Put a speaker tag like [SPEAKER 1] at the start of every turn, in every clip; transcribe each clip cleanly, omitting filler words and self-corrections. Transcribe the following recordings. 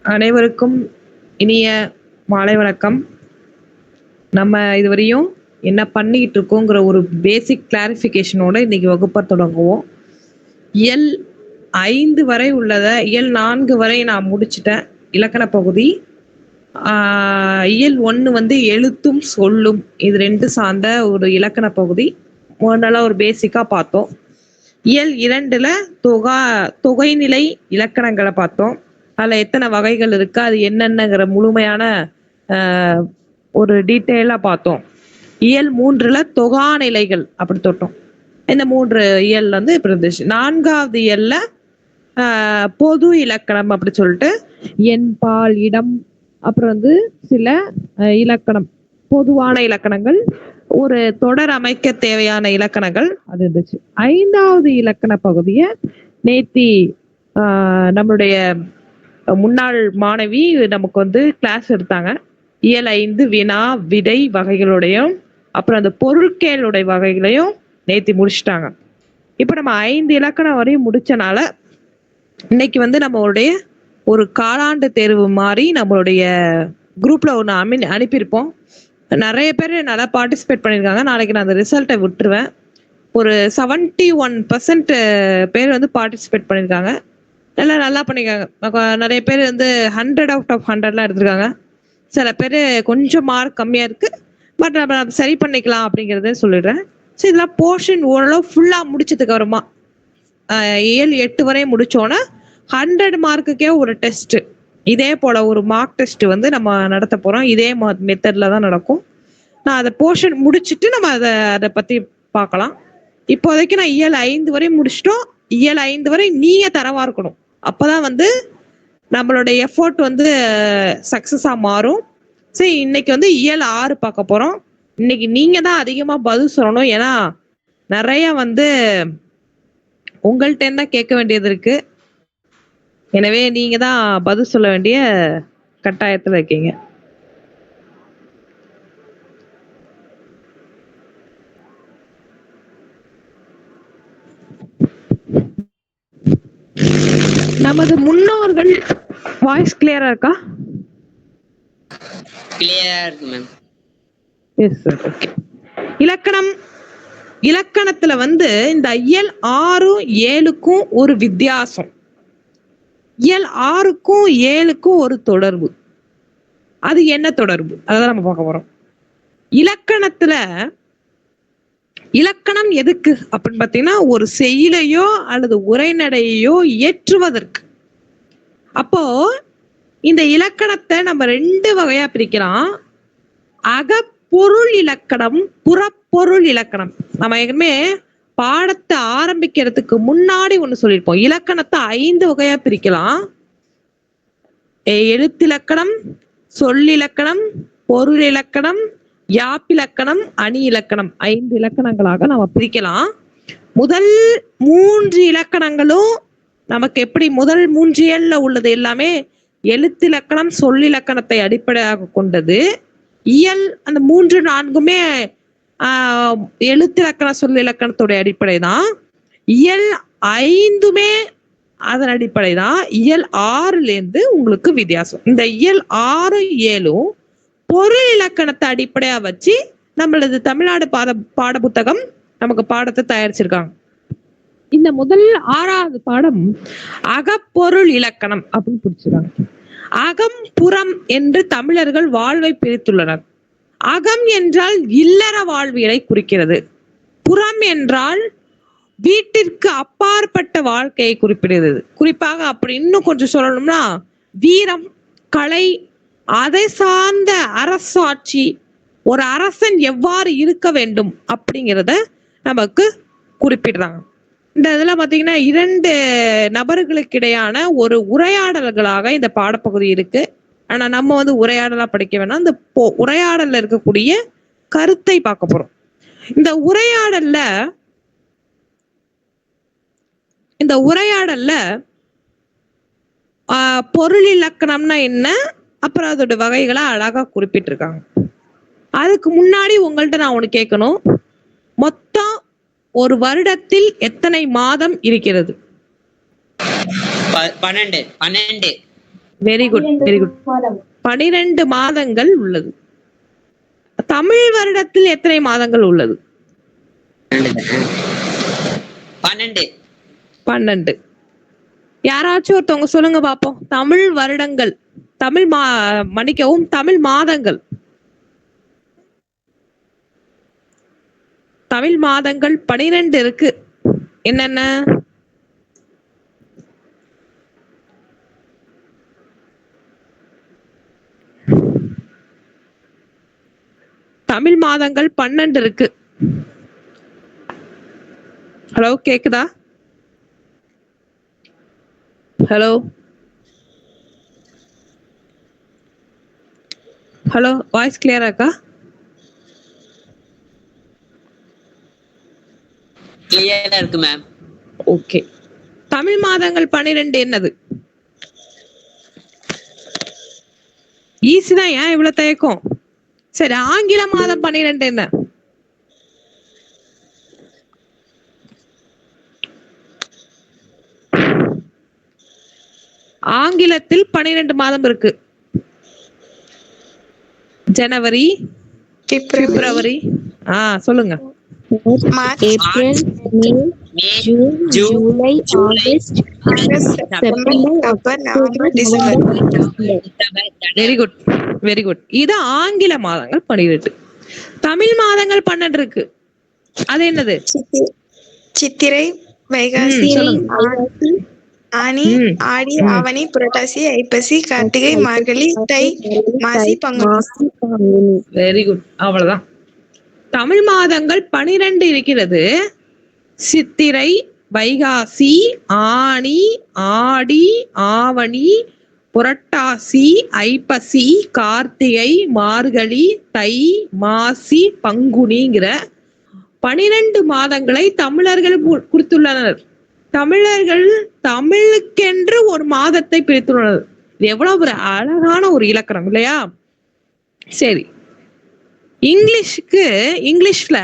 [SPEAKER 1] அனைவருக்கும் இனிய மாலை வணக்கம். நம்ம இதுவரையும் என்ன பண்ணிக்கிட்டு இருக்கோங்கிற ஒரு பேசிக் கிளாரிஃபிகேஷனோட இன்னைக்கு வகுப்பை தொடங்குவோம். இயல் 5 வரை உள்ளதை இயல் 4 வரை நான் முடிச்சிட்டேன் இலக்கண பகுதி. இயல் 1 வந்து எழுத்தும் சொல்லும், இது 2 சார்ந்த ஒரு இலக்கண பகுதி. நல்லா ஒரு பேசிக்கா பார்த்தோம். இயல் 2ல தொகைநிலை இலக்கணங்களை பார்த்தோம். அதுல எத்தனை வகைகள் இருக்கு, அது என்னென்னங்கிற முழுமையான ஒரு டீட்டெயிலா பார்த்தோம். இயல் 3ல தொகாநிலைகள் அப்படி தொட்டோம். இந்த 3 இயல் வந்து இப்படி இருந்துச்சு. 4வது இயல்ல பொது இலக்கணம் அப்படி சொல்லிட்டு எண், பால், இடம், அப்புறம் வந்து சில இலக்கணம், பொதுவான இலக்கணங்கள், ஒரு தொடர் அமைக்க தேவையான இலக்கணங்கள் அது இருந்துச்சு. 5வது இலக்கண பகுதியை நேத்தி நம்மளுடைய முன்னாள் மாணவி நமக்கு வந்து கிளாஸ் எடுத்தாங்க. இயல் 5 வினா விடை வகைகளுடையும் அப்புறம் அந்த பொருட்கேளுடைய வகைகளையும் நேத்தி முடிச்சுட்டாங்க. இப்ப நம்ம 5 இலக்கணம் வரையும் முடிச்சனால இன்னைக்கு வந்து நம்மளுடைய ஒரு காலாண்டு தேர்வு மாதிரி நம்மளுடைய குரூப்ல ஒன்று அனுப்பியிருப்போம். நிறைய பேர் நல்லா பார்ட்டிசிபேட் பண்ணியிருக்காங்க. நாளைக்கு நான் அந்த ரிசல்ட்டை விட்டுருவேன். ஒரு 71% பேர் வந்து பார்ட்டிசிபேட் பண்ணியிருக்காங்க. நல்லா பண்ணியிருக்காங்க. நிறைய பேர் வந்து 100 out of 100லாம் எடுத்திருக்காங்க. சில பேர் கொஞ்சம் மார்க் கம்மியாக இருக்குது, பட் நம்ம அதை சரி பண்ணிக்கலாம் அப்படிங்கிறத சொல்லிடுறேன். ஸோ இதெல்லாம் போர்ஷன் ஓரளவு ஃபுல்லாக முடிச்சதுக்கு அப்புறமா இயல் 8 வரை முடிச்சோன்னா 100 மார்க்குக்கே ஒரு டெஸ்ட், இதே போல ஒரு மார்க் டெஸ்ட் வந்து நம்ம நடத்த போகிறோம். இதே மெத்தட்ல தான் நடக்கும். நான் அதை போர்ஷன் முடிச்சுட்டு நம்ம அதை பற்றி பார்க்கலாம். இப்போதைக்கு நான் இயல் 5 வரை முடிச்சிட்டோம். இயல் 5 வரை நீங்கள் தரவா இருக்கணும். அப்போதான் வந்து நம்மளோட எஃபோர்ட் வந்து சக்ஸஸாக மாறும். சரி, இன்னைக்கு வந்து இயல் 6 பார்க்க போகிறோம். இன்னைக்கு நீங்கள் தான் அதிகமாக பதில் சொல்லணும். ஏன்னா நிறைய வந்து உங்கள்கிட்ட தான் கேட்க வேண்டியது இருக்கு. எனவே நீங்க தான் பதில் சொல்ல வேண்டிய கட்டாயத்தில் இருக்கீங்க. நமது முன்னோர்கள் வாய்ஸ் கிளியரா இருக்கா?
[SPEAKER 2] Clear ma'am.
[SPEAKER 1] Yes sir. Okay. இலக்கணத்துல வந்து இந்த இயல் 6 7க்கும் ஒரு வித்தியாசம், இயல் 6க்கும் 7க்கும் ஒரு தொடர்பு. அது என்ன தொடர்பு, அதான் நம்ம பார்க்க போறோம். இலக்கணம் எதுக்கு அப்படின்னு பார்த்தீங்கன்னா, ஒரு செய்யுளையோ அல்லது உரைநடையோ இயற்றுவதற்கு. அப்போ இந்த இலக்கணத்தை நம்ம 2 வகையா பிரிக்கலாம். அகப்பொருள் இலக்கணம், புறப்பொருள் இலக்கணம். நம்ம ஏற்கனவே பாடத்தை ஆரம்பிக்கிறதுக்கு முன்னாடி ஒண்ணு சொல்லியிருப்போம். இலக்கணத்தை 5 வகையா பிரிக்கலாம். எழுத்திலக்கணம், சொல்லிலக்கணம், பொருள் இலக்கணம், யாப்பிலக்கணம், அணி இலக்கணம், 5 இலக்கணங்களாக நம்ம பிரிக்கலாம். முதல் 3 இலக்கணங்களும் நமக்கு எப்படி, முதல் 3 இயல்ல உள்ளது எல்லாமே எழுத்திலக்கணம், சொல்லிலக்கணத்தை அடிப்படையாக கொண்டது. இயல் அந்த 3 4மே எழுத்திலக்கண சொல்லிலக்கணத்துடைய அடிப்படை தான். இயல் 5மே அதன் அடிப்படை தான். இயல் 6லேருந்து உங்களுக்கு வித்தியாசம். இந்த இயல் 6 7ம் பொருள் இலக்கணத்தை அடிப்படையா வச்சு நம்மளது தமிழ்நாடு பாட புத்தகம் நமக்கு பாடத்தை தயாரிச்சிருக்காங்க. இந்த முதல் 6வது பாடம் அகப்பொருள் இலக்கணம் அப்படின்னு பிடிச்சிருக்காங்க. அகம் புறம் என்று தமிழர்கள் வாழ்வை பிரித்துள்ளனர். அகம் என்றால் இல்லற வாழ்வியலை குறிக்கிறது. புறம் என்றால் வீட்டிற்கு அப்பாற்பட்ட வாழ்க்கையை குறிப்பிடுகிறது. குறிப்பாக அப்படி இன்னும் கொஞ்சம் சொல்லணும்னா வீரம், கலை, அதை சார்ந்த அரசாட்சி, ஒரு அரசன் எவ்வாறு இருக்க வேண்டும் அப்படிங்கிறத நமக்கு குறிப்பிடுறாங்க. இந்த இதுல பாத்தீங்கன்னா 2 நபர்களுக்கு இடையான ஒரு உரையாடல்களாக இந்த பாடப்பகுதி இருக்கு. ஆனா நம்ம வந்து உரையாடலா படிக்க வேணாம். இந்த உரையாடல்ல இருக்கக்கூடிய கருத்தை பார்க்க போறோம். இந்த உரையாடல்ல பொருள் இலக்கணம்னா என்ன, அப்புறம் அதோட வகைகளை அழகா குறிப்பிட்டிருக்காங்க. அதுக்கு முன்னாடி உங்கள்கிட்ட நான் ஒண்ணு கேட்கணும். மொத்தம் ஒரு வருடத்தில் எத்தனை மாதம் இருக்கிறது?
[SPEAKER 2] 12.
[SPEAKER 1] Very good, very good. 12 மாதங்கள் உள்ளது. தமிழ் வருடத்தில் எத்தனை மாதங்கள் உள்ளது?
[SPEAKER 2] 12.
[SPEAKER 1] 12. யாராச்சும் ஒருத்தவங்க சொல்லுங்க பாப்போம். தமிழ் வருடங்கள், மன்னிக்கவும், தமிழ் மாதங்கள். தமிழ் மாதங்கள் 12 இருக்கு. என்னென்ன? தமிழ் மாதங்கள் 12 இருக்கு. ஹலோ, கேக்குதா? ஹலோ ஹலோ, வாய்ஸ் கிளியரா இருக்கா?
[SPEAKER 2] கிளியரா இருக்கு மேம்.
[SPEAKER 1] ஓகே. தமிழ் மாதங்கள் 12 என்னது? ஈஸி தான், ஏன் இவ்வளவு தயக்கம்? சரி, ஆங்கில மாதம் 12 என்ன? ஆங்கிலத்தில் 12 மாதம் இருக்கு. ஜனவரி, பிப்ரவரி, சொல்லுங்க.
[SPEAKER 3] April, May, June, July, August, September, October, November.
[SPEAKER 1] Very good, very good. இது ஆங்கில மாதங்கள் 12. தமிழ் மாதங்கள் 12 இருக்கு. அது என்னது?
[SPEAKER 4] சித்திரை, வைகாசி, ஆனி, ஆடி, ஆவணி, புரட்டாசி, ஐப்பசி, கார்த்திகை, மார்கழி, தை, மாசி, பங்குனி.
[SPEAKER 1] வெரி குட், அவ்வளவுதான். தமிழ் மாதங்கள் 12 இருக்கிறது. சித்திரை, வைகாசி, ஆனி, ஆடி, ஆவணி, புரட்டாசி, ஐப்பசி, கார்த்திகை, மார்கழி, தை, மாசி, பங்குனிங்கிற 12 மாதங்களை தமிழர்கள் குறித்துள்ளனர். தமிழர்கள் தமிழுக்கென்று ஒரு மாதத்தை பிரித்துள்ளனர். இது எவ்வளவு ஒரு அழகான ஒரு இலக்கணம் இல்லையா? சரி, இங்கிலீஷ்ல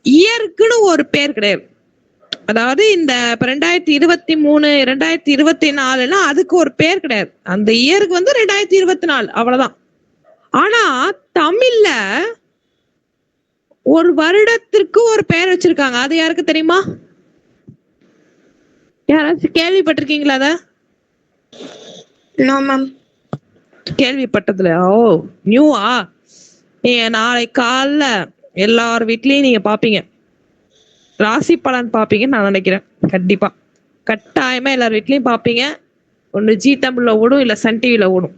[SPEAKER 1] இயற்குன்னு ஒரு பேர் கிடையாது. அதாவது இந்த 2023 2024 அதுக்கு ஒரு பேர் கிடையாது. அந்த இயருக்கு 2024 அவ்வளவுதான். ஆனா தமிழ்ல ஒரு வருடத்திற்கு ஒரு பெயர் வச்சிருக்காங்க. அது யாருக்கு தெரியுமா? யாராச்சும் கேள்விப்பட்டிருக்கீங்களா? அத கேள்விப்பட்டதுல நியூவா? நீங்க நாளை காலைல எல்லார் வீட்லயும் நீங்க பாப்பீங்க, ராசி பலன் பாப்பீங்கன்னு நான் நினைக்கிறேன். கண்டிப்பா கட்டாயமா எல்லார் வீட்லயும் பாப்பீங்க. ஒண்ணு ஜி தமிழ்ல ஓடும், இல்ல சன் டிவில ஓடும்,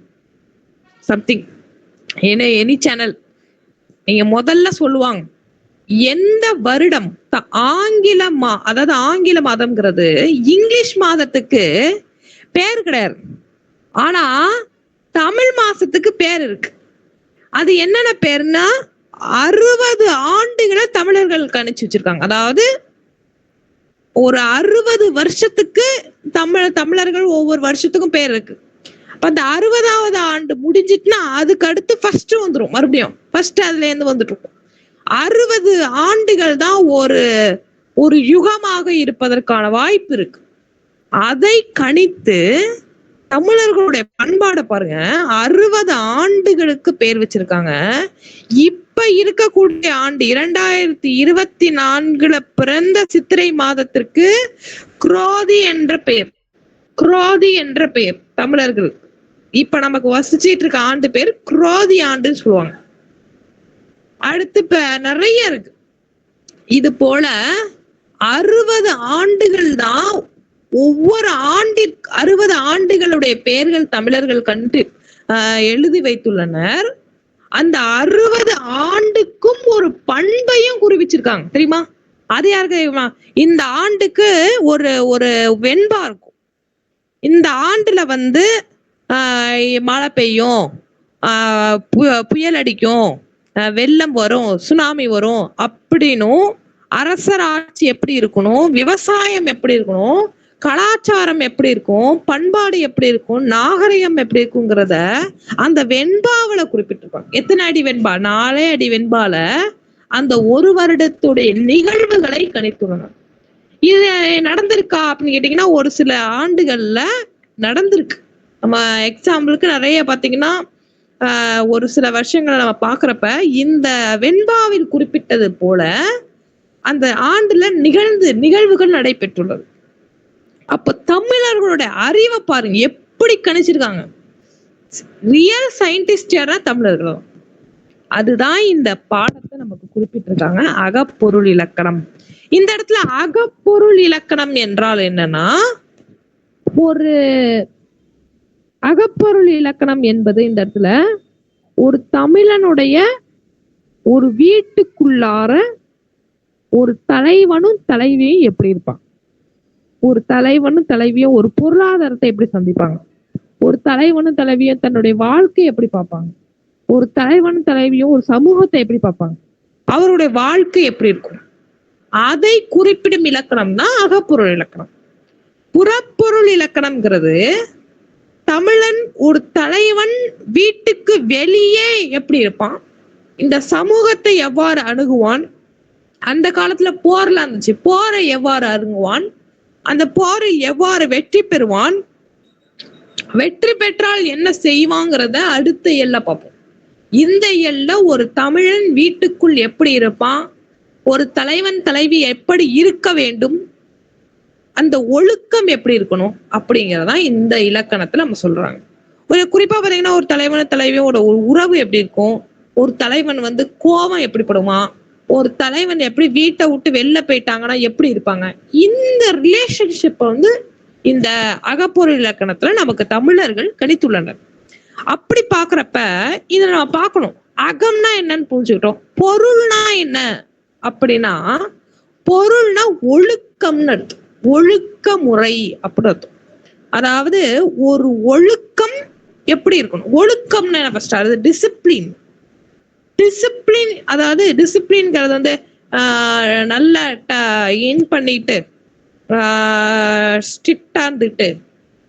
[SPEAKER 1] சம்திங் எனி சேனல். நீங்க முதல்ல சொல்லுவாங்க எந்த வருடம் அதாவது ஆங்கில மாதம்ங்கிறது இங்கிலீஷ் மாதத்துக்கு பேர் கிடையாது. ஆனா தமிழ் மாசத்துக்கு பேர் இருக்கு. அது என்னென்ன பேர்னா 60 ஆண்டுகளை தமிழர்கள் கணிச்சு வச்சிருக்காங்க. அதாவது ஒரு 60 வருஷத்துக்கு தமிழர்கள் ஒவ்வொரு வருஷத்துக்கும் பேர் இருக்கு. அப்ப அந்த 60வது ஆண்டு முடிஞ்சிட்டுனா அதுக்கு அடுத்து ஃபர்ஸ்ட் வந்துரும். மறுபடியும் ஃபர்ஸ்ட் அதுல இருந்து வந்துட்டு இருக்கும். 60 ஆண்டுகள் தான் ஒரு யுகமாக இருப்பதற்கான வாய்ப்பு இருக்கு. அதை கணித்து தமிழர்களுடைய பண்பாடை பாருங்க, 60 ஆண்டுகளுக்கு பேர் வச்சிருக்காங்க. இப்ப இருக்கக்கூடிய ஆண்டு 2024 பிறந்த சித்திரை மாதத்திற்கு குரோதி என்ற பெயர் தமிழர்கள். இப்ப நமக்கு வசிச்சிட்டு இருக்க ஆண்டு பேர் குரோதி ஆண்டுன்னு சொல்லுவாங்க. அடுத்து இப்ப நிறைய இருக்கு. இது போல 60 ஆண்டுகள் தான் ஒவ்வொரு 60 ஆண்டுகளுடைய பெயர்கள் தமிழர்கள் கண்டு எழுதி வைத்துள்ளனர். அந்த 60 ஆண்டுக்கும் ஒரு பண்பையும் குறிப்பிச்சிருக்காங்க. தெரியுமா? அது யாருக்கு தெரியுமா? இந்த ஆண்டுக்கு ஒரு வெண்பா இருக்கும். இந்த ஆண்டுல மழை பெய்யும், புயல் அடிக்கும், வெள்ளம் வரும், சுனாமி வரும் அப்படின்னும், அரசர் ஆட்சி எப்படி இருக்கணும், விவசாயம் எப்படி இருக்கணும், கலாச்சாரம் எப்படி இருக்கும், பண்பாடு எப்படி இருக்கும், நாகரிகம் எப்படி இருக்குங்கிறத அந்த வெண்பாவில குறிப்பிட்டிருப்பாங்க. எத்தனை அடி வெண்பா? 4 அடி வெண்பால அந்த ஒரு வருடத்துடைய நிகழ்வுகளை கணித்துள்ளனர். இது நடந்திருக்கா அப்படின்னு கேட்டீங்கன்னா ஒரு சில ஆண்டுகள்ல நடந்திருக்கு. நம்ம எக்ஸாம்பிளுக்கு நிறைய பாத்தீங்கன்னா ஒரு சில வருஷங்களை நம்ம பாக்குறப்ப இந்த வெண்பாவில் குறிப்பிட்டது போல அந்த ஆண்டுல நிகழ்வுகள் நடைபெற்றுள்ளது. அப்ப தமிழர்களுடைய அறிவை பாருங்க எப்படி கணிச்சிருக்காங்க. ரியல் சயின்டிஸ்ட் யாரா தமிழர்கள். அதுதான் இந்த பாடத்தை நமக்கு குறிப்பிட்டிருக்காங்க. அகப்பொருள் இலக்கணம். இந்த இடத்துல அகப்பொருள் இலக்கணம் என்றால் என்னன்னா, ஒரு அகப்பொருள் இலக்கணம் என்பது இந்த இடத்துல ஒரு தமிழனுடைய ஒரு வீட்டுக்குள்ளார ஒரு தலைவனும் தலைவியும் எப்படி இருப்பான், ஒரு தலைவனும் தலைவியும் ஒரு பொருளாதாரத்தை எப்படி சந்திப்பாங்க, ஒரு தலைவனும் தலைவியும் தன்னுடைய வாழ்க்கையை எப்படி பார்ப்பாங்க, ஒரு தலைவனும் தலைவியும் ஒரு சமூகத்தை எப்படி பார்ப்பாங்க, அவருடைய வாழ்க்கை எப்படி இருக்கும், அதை குறிப்பிடும் இலக்கணம் தான் அகப்பொருள் இலக்கணம். புறப்பொருள் இலக்கணம்ங்கிறது தமிழன் ஒரு தலைவன் வீட்டுக்கு வெளியே எப்படி இருப்பான், இந்த சமூகத்தை எவ்வாறு அணுகுவான், அந்த காலத்துல போர்ல இருந்துச்சு, போரை எவ்வாறு அணுகுவான், அந்த போரை எவ்வாறு வெற்றி பெறுவான், வெற்றி பெற்றால் என்ன செய்வாங்கிறத அடுத்த எல்ல பார்ப்போம். இந்த எல்ல ஒரு தமிழன் வீட்டுக்குள் எப்படி இருப்பான், ஒரு தலைவன் தலைவி எப்படி இருக்க வேண்டும், அந்த ஒழுக்கம் எப்படி இருக்கணும் அப்படிங்கறதா இந்த இலக்கணத்துல நம்ம சொல்றாங்க. ஒரு குறிப்பா பாத்தீங்கன்னா ஒரு தலைவன் தலைவியோட ஒரு உறவு எப்படி இருக்கும், ஒரு தலைவன் கோபம் எப்படி படுமா, ஒரு தலைவன் எப்படி வீட்டை விட்டு வெளில போயிட்டாங்கன்னா எப்படி இருப்பாங்க, இந்த ரிலேஷன்ஷிப் இந்த அகப்பொருள் இலக்கணத்துல நமக்கு தமிழர்கள் கணித்துள்ளனர். அப்படி பாக்குறப்ப இத நம்ம பார்க்கணும். அகம்னா என்னன்னு புரிஞ்சுக்கிட்டோம். பொருள்னா என்ன அப்படின்னா, பொருள்னா ஒழுக்கம்னு அர்த்தம், ஒழுக்க முறை அப்படின்னு அர்த்தம். அதாவது ஒரு ஒழுக்கம் எப்படி இருக்கணும், ஒழுக்கம்னு என்ன ஃபர்ஸ்ட் அது டிசிப்ளின். டிசிப்ளின் அதாவது டிசிப்ளின்ங்கிறது நல்ல இன் பண்ணிட்டு ஸ்ட்ரிக்டா இருந்துட்டு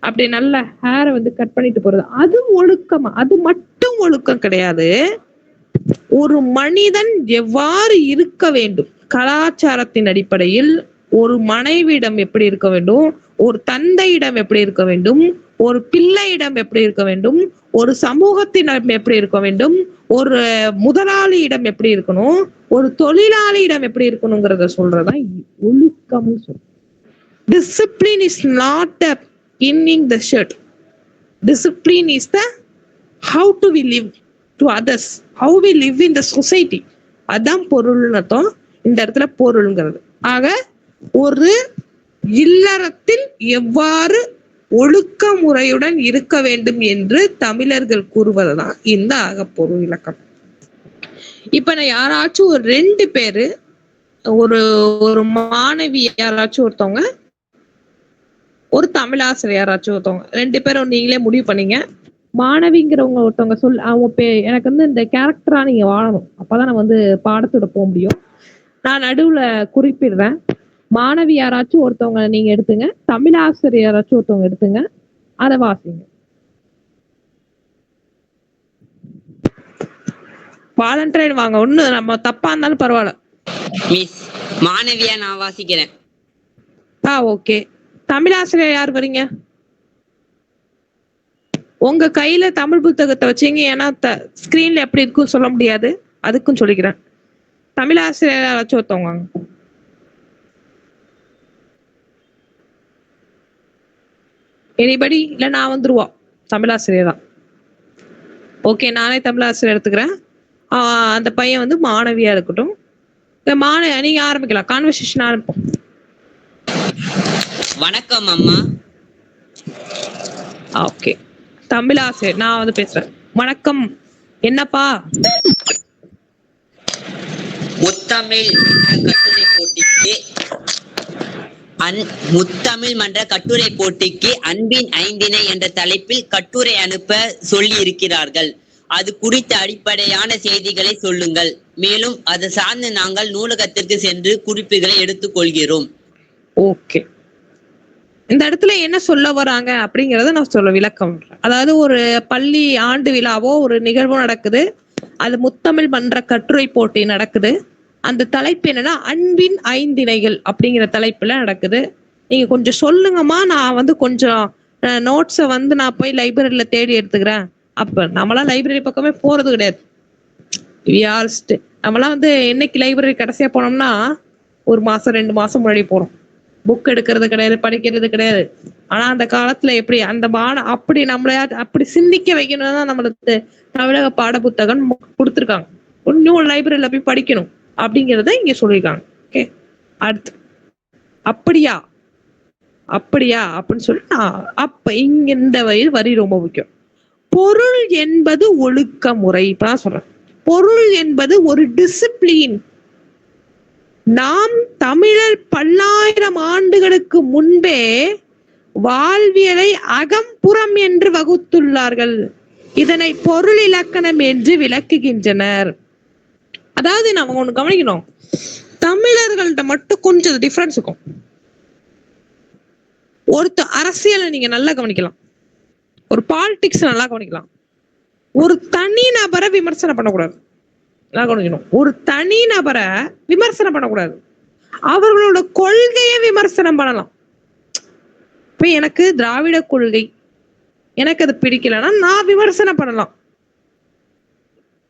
[SPEAKER 1] அப்படி நல்ல ஹேரை கட் பண்ணிட்டு போறது, அது ஒழுக்கமா? அது மட்டும் ஒழுக்கம் கிடையாது. ஒரு மனிதன் எவ்வாறு இருக்க வேண்டும் கலாச்சாரத்தின் அடிப்படையில், ஒரு மனைவியிடம் எப்படி இருக்க வேண்டும், ஒரு தந்தையிடம் எப்படி இருக்க வேண்டும், ஒரு பிள்ளையிடம் எப்படி இருக்க வேண்டும், ஒரு சமூகத்திடம் எப்படி இருக்க வேண்டும், ஒரு முதலாளியிடம் எப்படி இருக்கணும், ஒரு தொழிலாளியிடம் எப்படி இருக்கணுங்கிறத சொல்றதான் ஒழுக்கம் சொல்றோம். Discipline is not the pinning the shirt. Discipline is the how to we live to others, how we live in the society. அதான் பொருள்னு அர்த்தம் இந்த இடத்துல பொருள்ங்கிறது. ஆக ஒரு இல்லறத்தில் எவ்வாறு ஒழுக்க முறையுடன் இருக்க வேண்டும் என்று தமிழர்கள் கூறுவதுதான் இந்த அகப்பொருள் இலக்கணம். இப்ப நான் யாராச்சும் ஒரு 2 பேரு, ஒரு மாணவி யாராச்சும் ஒருத்தவங்க, ஒரு தமிழாசிரியர் யாராச்சும் ஒருத்தவங்க, 2 பேரும் நீங்களே முடிவு பண்ணீங்க. மாணவிங்கிறவங்க ஒருத்தவங்க அவங்க எனக்கு இந்த கேரக்டரா நீங்க வாழணும், அப்பதான் நான் பாடத்தோட போக முடியும். நான் நடுவுல குறிப்பிடுறேன். மாணவி யாராச்சும் ஒருத்தவங்க நீங்க எடுத்துங்க, தமிழாசிரியர் யாராச்சும் ஒருத்தவங்க எடுத்துங்க, அதை வாசிங்க. வாலண்டரைன் வாங்க, ஒண்ணு நம்ம தப்பா இருந்தாலும் பரவாயில்ல.
[SPEAKER 2] மிஸ் மாணவியா நான் வாசிக்கிறேன்.
[SPEAKER 1] ஓகே. தமிழாசிரியர் யார் வரீங்க? உங்க கையில தமிழ் புத்தகத்தை வச்சீங்க, ஏன்னா ஸ்கிரீன்ல எப்படி இருக்கும் சொல்ல முடியாது, அதுக்கும் சொல்லிக்கிறேன். தமிழாசிரியர் யாராச்சும் ஒருத்தவங்க. எனிபடி? இல்ல நான் வந்துருவா தமிழாசிரியர் தான். ஓகே, நானே தமிழாசிரியர் எடுத்துக்கிறேன். அந்த பையன் மாணவியா இருக்கட்டும். நீங்க ஆரம்பிக்கலாம், கான்வர்சேஷன் ஆரம்பிப்போம்.
[SPEAKER 2] வணக்கம் அம்மா.
[SPEAKER 1] ஓகே, தமிழாசிரியர் நான் பேசுறேன். வணக்கம். என்னப்பா?
[SPEAKER 2] முத்தமிழ் மன்ற கட்டுரை போட்டிக்கு அன்பின் ஐந்திணை என்ற தலைப்பில் கட்டுரை அனுப்ப சொல்லி இருக்கிறார்கள். அது குறித்த அடிப்படையான செய்திகளை சொல்லுங்கள். மேலும் அது சார்ந்து நாங்கள் நூலகத்திற்கு சென்று குறிப்புகளை எடுத்துக் கொள்கிறோம்.
[SPEAKER 1] ஓகே, இந்த இடத்துல என்ன சொல்ல வராங்க அப்படிங்கறத நான் விளக்கம். அதாவது ஒரு பள்ளி ஆண்டு விழாவோ ஒரு நிகழ்வோ நடக்குது, அது முத்தமிழ் மன்ற கட்டுரை போட்டி நடக்குது. அந்த தலைப்பு என்னன்னா அன்பின் ஐந்திணைகள் அப்படிங்கிற தலைப்புல நடக்குது. நீங்க கொஞ்சம் சொல்லுங்கம்மா, நான் கொஞ்சம் நோட்ஸை வந்து நான் போய் லைப்ரரியில தேடி எடுத்துக்கிறேன். அப்ப நம்மளாம் லைப்ரரி பக்கமே போறது கிடையாது. நம்மளாம் வந்து என்னைக்கு லைப்ரரி கடைசியா போனோம்னா 1 மாசம் 2 மாசம் முன்னாடி போறோம். புக் எடுக்கிறது கிடையாது, படிக்கிறது கிடையாது. ஆனா அந்த காலத்துல எப்படி அந்த அப்படி நம்மள அப்படி சிந்திக்க வைக்கணும் தான் நம்மளுக்கு தமிழக பாட புத்தகம் கொடுத்துருக்காங்க. இன்னும் லைப்ரரியில போய் படிக்கணும் அப்படிங்கறத இங்க சொல்லியிருக்காங்க. ஓகே, அடுத்து அப்படியா அப்படின்னு சொல்லி அப்ப இங்க இந்த வரி ரொம்ப முக்கியம். பொருள் என்பது ஒழுக்க முறை. இப்பதான் சொல்றேன், பொருள் என்பது ஒரு டிசிப்ளின். நாம் தமிழர் 1000 ஆண்டுகளுக்கு முன்பே வாழ்வியலை அகம்புறம் என்று வகுத்துள்ளார்கள். இதனை பொருள் இலக்கணம் என்று விளக்குகின்றனர். அதாவது நம்ம ஒண்ணு கவனிக்கணும், தமிழர்கள்ட்ட மட்டும் கொஞ்சம் டிஃபரன்ஸ் இருக்கும். அரசியலை நீங்க நல்லா கவனிக்கலாம், ஒரு பாலிடிக்ஸ் நல்லா கவனிக்கலாம். ஒரு தனி நபரை விமர்சனம் பண்ணக்கூடாது. ஒரு தனி நபரை விமர்சனம் பண்ணக்கூடாது, அவர்களோட கொள்கையை விமர்சனம் பண்ணலாம். இப்ப எனக்கு திராவிட கொள்கை எனக்கு அது பிடிக்கலன்னா நான் விமர்சனம் பண்ணலாம்.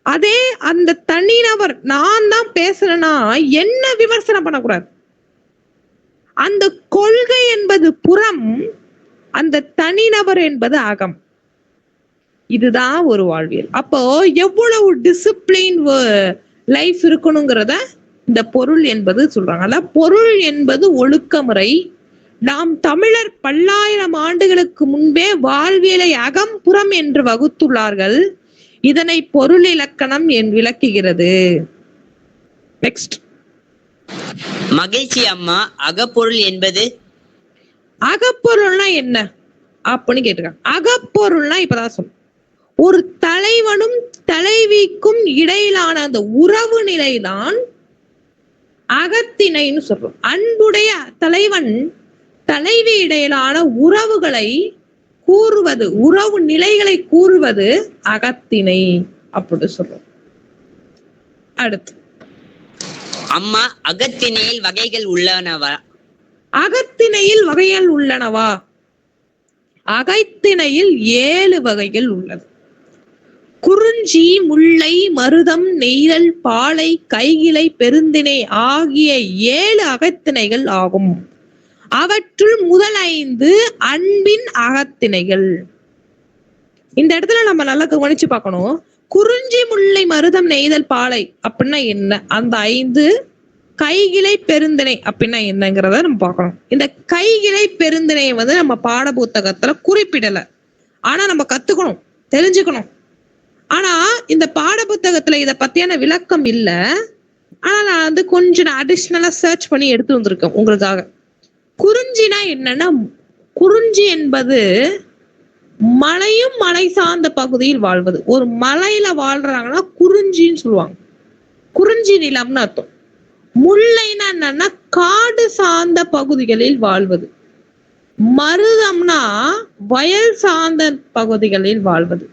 [SPEAKER 1] அதே அந்த தனி நபர் நான் தான் பேசுறேன்னா என்ன விமர்சனம் பண்ணக்கூடாது. அந்த கொள்கை என்பது புறம், அந்த தனிநபர் என்பது அகம். இதுதான் ஒரு வாழ்வியல். அப்போ எவ்வளவு டிசிப்ளின் லைஃப் இருக்கணுங்கிறத இந்த பொருள் என்பது சொல்றாங்க. அதான் பொருள் என்பது ஒழுக்கமுறை. நாம் தமிழர் 1000 ஆண்டுகளுக்கு முன்பே வாழ்வியலை அகம்புறம் என்று வகுத்துள்ளார்கள். இதனை பொருள் இலக்கணம் விளக்குகிறது. நெக்ஸ்ட்,
[SPEAKER 2] மகிழ்ச்சி அம்மா, அகப்பொருள் என்பது?
[SPEAKER 1] அகப்பொருள்னா என்ன அப்படின்னு கேட்டிருக்காங்க. அகப்பொருள்னா இப்பதான் சொல்ல, ஒரு தலைவனும் தலைவிக்கும் இடையிலான அந்த உறவு நிலைதான் அகத்திணைன்னு சொல்றோம். அன்புடைய தலைவன் தலைவி இடையிலான உறவுகளை கூறுவது, உறவு நிலைகளை கூறுவது அகத்திணை அப்படி சொல்றோம். அடுத்து,
[SPEAKER 2] அம்மா, அகத்திணையில் வகைகள் உள்ளனவா?
[SPEAKER 1] அகத்திணையில் வகைகள் உள்ளனவா? அகத்திணையில் 7 வகைகள் உள்ளது. குறிஞ்சி, முல்லை, மருதம், நெய்தல், பாலை, கைகிளை, பெருந்திணை ஆகிய 7 அகத்திணைகள் ஆகும். அவற்றுள் முதல் 5 அன்பின் அகத்திணைகள். இந்த இடத்துல நம்ம நல்லா கவனிச்சு பார்க்கணும். குறிஞ்சி, முல்லை, மருதம், நெய்தல், பாலை அப்படின்னா என்ன, அந்த 5 கைகிளை பெருந்திணை அப்படின்னா என்னங்கிறத நம்ம பார்க்கணும். இந்த கைகிளை பெருந்திணையை வந்து நம்ம பாட புத்தகத்துல குறிப்பிடல, ஆனா நம்ம கத்துக்கணும், தெரிஞ்சுக்கணும். ஆனா இந்த பாட புத்தகத்துல இத பத்தியான விளக்கம் இல்ல. ஆனா நான் வந்து கொஞ்சம் அடிஷ்னலா சர்ச் பண்ணி எடுத்து வந்திருக்கேன் உங்களுக்காக. குறிஞ்சினா என்னன்னா, குறிஞ்சி என்பது மலையும் மலை சார்ந்த பகுதியில் வாழ்வது. ஒரு மலையில வாழ்றாங்கன்னா குறிஞ்சின்னு சொல்லுவாங்க, குறிஞ்சி நிலம்னு அர்த்தம். முல்லைன்னா என்னன்னா காடு சார்ந்த பகுதிகளில் வாழ்வது. மருதம்னா வயல் சார்ந்த பகுதிகளில் வாழ்வது.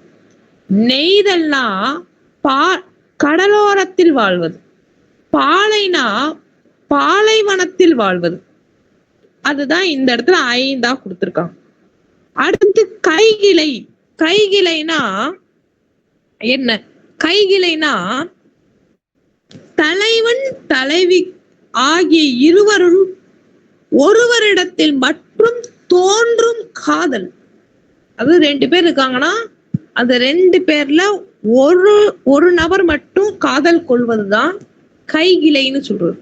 [SPEAKER 1] நெய்தல்னா கடலோரத்தில் வாழ்வது. பாலைனா பாலைவனத்தில் வாழ்வது. அதுதான் இந்த இடத்துல 5ஆ கொடுத்திருக்காங்க. அடுத்து கைகிளை. கைகிளைனா என்ன? கைகிளைனா தலைவன் தலைவி ஆகிய இருவரும் ஒருவரிடத்தில் மற்றும் தோன்றும் காதல். அது 2 பேர் இருக்காங்கன்னா அந்த 2 பேர்ல ஒரு நபர் மட்டும் காதல் கொள்வதுதான் கைகிளைன்னு சொல்றது.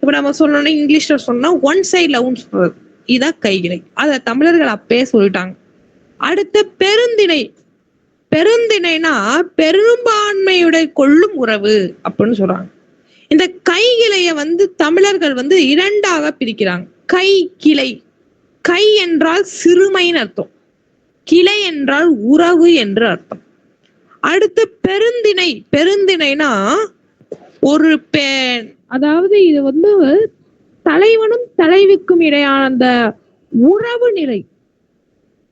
[SPEAKER 1] இப்ப நம்ம சொல்லணும், இங்கிலீஷ்ல சொன்னா ஒன் சைட் லவ்னு சொல்றது. இதான் கைகிளை. அத தமிழர்கள் அப்பயே சொல்லிட்டாங்க. அடுத்த பெருந்திணை. பெருந்திணைனா பெரும்பான்மையுடைய கொள்ளும் உறவு அப்படின்னு சொல்றாங்க. இந்த கைகிளைய வந்து தமிழர்கள் வந்து 2ஆக பிரிக்கிறாங்க. கை கிளை. கை என்றால் சிறுமைன்னு அர்த்தம், கிளை என்றால் உறவு என்று அர்த்தம். அடுத்து பெருந்திணை. பெருந்திணைனா ஒரு அதாவது இது வந்து தலைவனும் தலைவிக்கும் இடையான அந்த உறவு நிலை,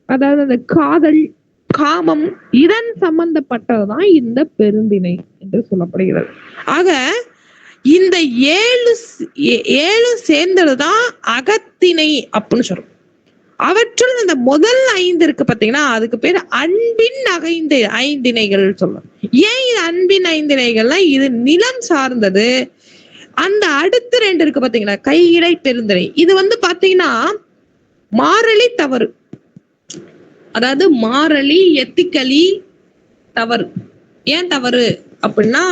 [SPEAKER 1] அதாவது அந்த காதல் காமம் இதன் சம்பந்தப்பட்டதுதான் இந்த பெருந்திணை என்று சொல்லப்படுகிறது. ஆக இந்த 7 சேர்ந்ததுதான் அகத்திணை அப்படின்னு சொல்றோம். அவற்றுள் இந்த முதல் 5 இருக்கு பாத்தீங்கன்னா, அதுக்கு பேரு அன்பின் ஐந்திணைகள் சொல்லலாம். ஏன் இது அன்பின் ஐந்திணைகள்னா, இது நிலம் சார்ந்தது. அந்த அடுத்த 2 இருக்கு பாத்தீங்கன்னா, கையிலை பெருந்திணை, இது வந்து பாத்தீங்கன்னா மாறலி தவறு. அதாவது மாறலி எத்திக்கலி தவறு. ஏன் தவறு அப்படின்னா,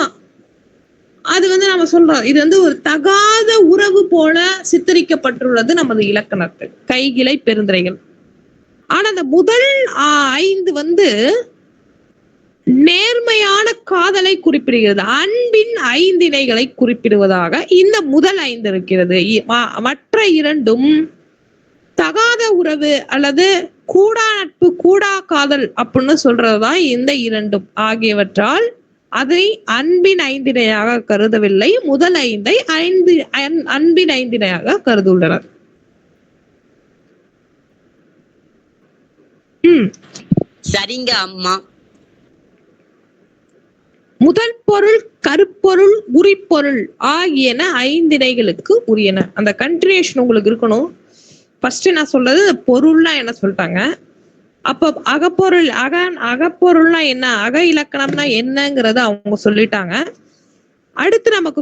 [SPEAKER 1] அது வந்து நம்ம சொல்றோம், இது வந்து ஒரு தகாத உறவு போல சித்தரிக்கப்பட்டுள்ளது நமது இலக்கணத்தில், கைகிளை பெருந்திரைகள். ஆனா அந்த முதல் 5 வந்து நேர்மையான காதலை குறிப்பிடுகிறது, அன்பின் ஐந்திணைகளை குறிப்பிடுவதாக இந்த முதல் 5 இருக்கிறது. மற்ற 2ம் தகாத உறவு அல்லது கூடா நட்பு, கூடா காதல் அப்படின்னு சொல்றதுதான் இந்த 2ம் ஆகியவற்றால் அதை அன்பின் ஐந்திணையாக கருதவில்லை. முதல் 5ஐ அன்பின் ஐந்திணையாக கருதுள்ளனர்.
[SPEAKER 2] சரிங்க அம்மா.
[SPEAKER 1] முதல் பொருள், கருப்பொருள், உரிப்பொருள் ஆகியன ஐந்திணைகளுக்கு உரியன. அந்த கண்டினியூஷன் உங்களுக்கு இருக்கணும். ஃபர்ஸ்ட் நான் சொல்றது பொருள்னா என்ன சொல்லிட்டாங்க. அப்ப அகப்பொருள், அகப்பொருள்னா என்ன, அக இலக்கணம்னா என்னங்கறத அவங்க சொல்லிட்டாங்க. அடுத்து நமக்கு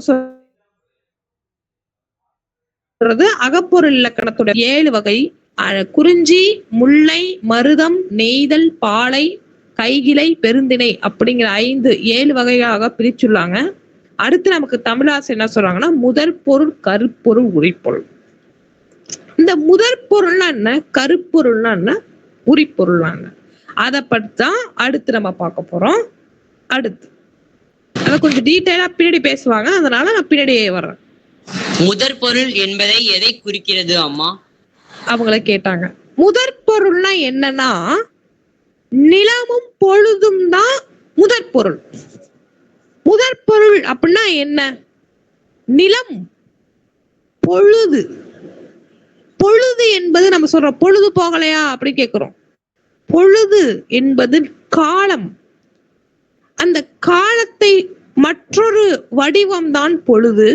[SPEAKER 1] சொல்றது அகப்பொருள் இலக்கணத்தோட 7 வகை. குறிஞ்சி, முல்லை, மருதம், நெய்தல், பாலை, கைகிளை, பெருந்திணை அப்படிங்கிற 7 வகையாக பிரிச்சுள்ளாங்க. அடுத்து நமக்கு தமிழாசை என்ன சொல்றாங்கன்னா, முதற் பொருள், கருப்பொருள், உரிப்பொருள். இந்த முதற் பொருள்னா என்ன, கருப்பொருள்னா என்ன, உரிப்பொருள்னா என்ன, அதை பற்றிதான் அடுத்து நம்ம பார்க்க போறோம். அடுத்து அதை கொஞ்சம் டீட்டெயிலா பின்னாடி பேசுவாங்க, அதனால நான் பின்னாடியே வர்றேன்.
[SPEAKER 2] முதற் பொருள் என்பதை எதை குறிக்கிறது அம்மா?
[SPEAKER 1] அவங்கள கேட்டாங்க. முதற் பொருள்னா என்னன்னா, நிலமும் பொழுதும் தான் முதற் பொருள். முதற் பொருள் அப்படின்னா என்ன, நிலம், பொழுது. பொழுது என்பது நம்ம சொல்றோம், பொழுது போகலையா அப்படி கேட்கிறோம். பொழுது என்பது காலம். அந்த காலத்தை மற்றொரு வடிவம் தான் பொழுது.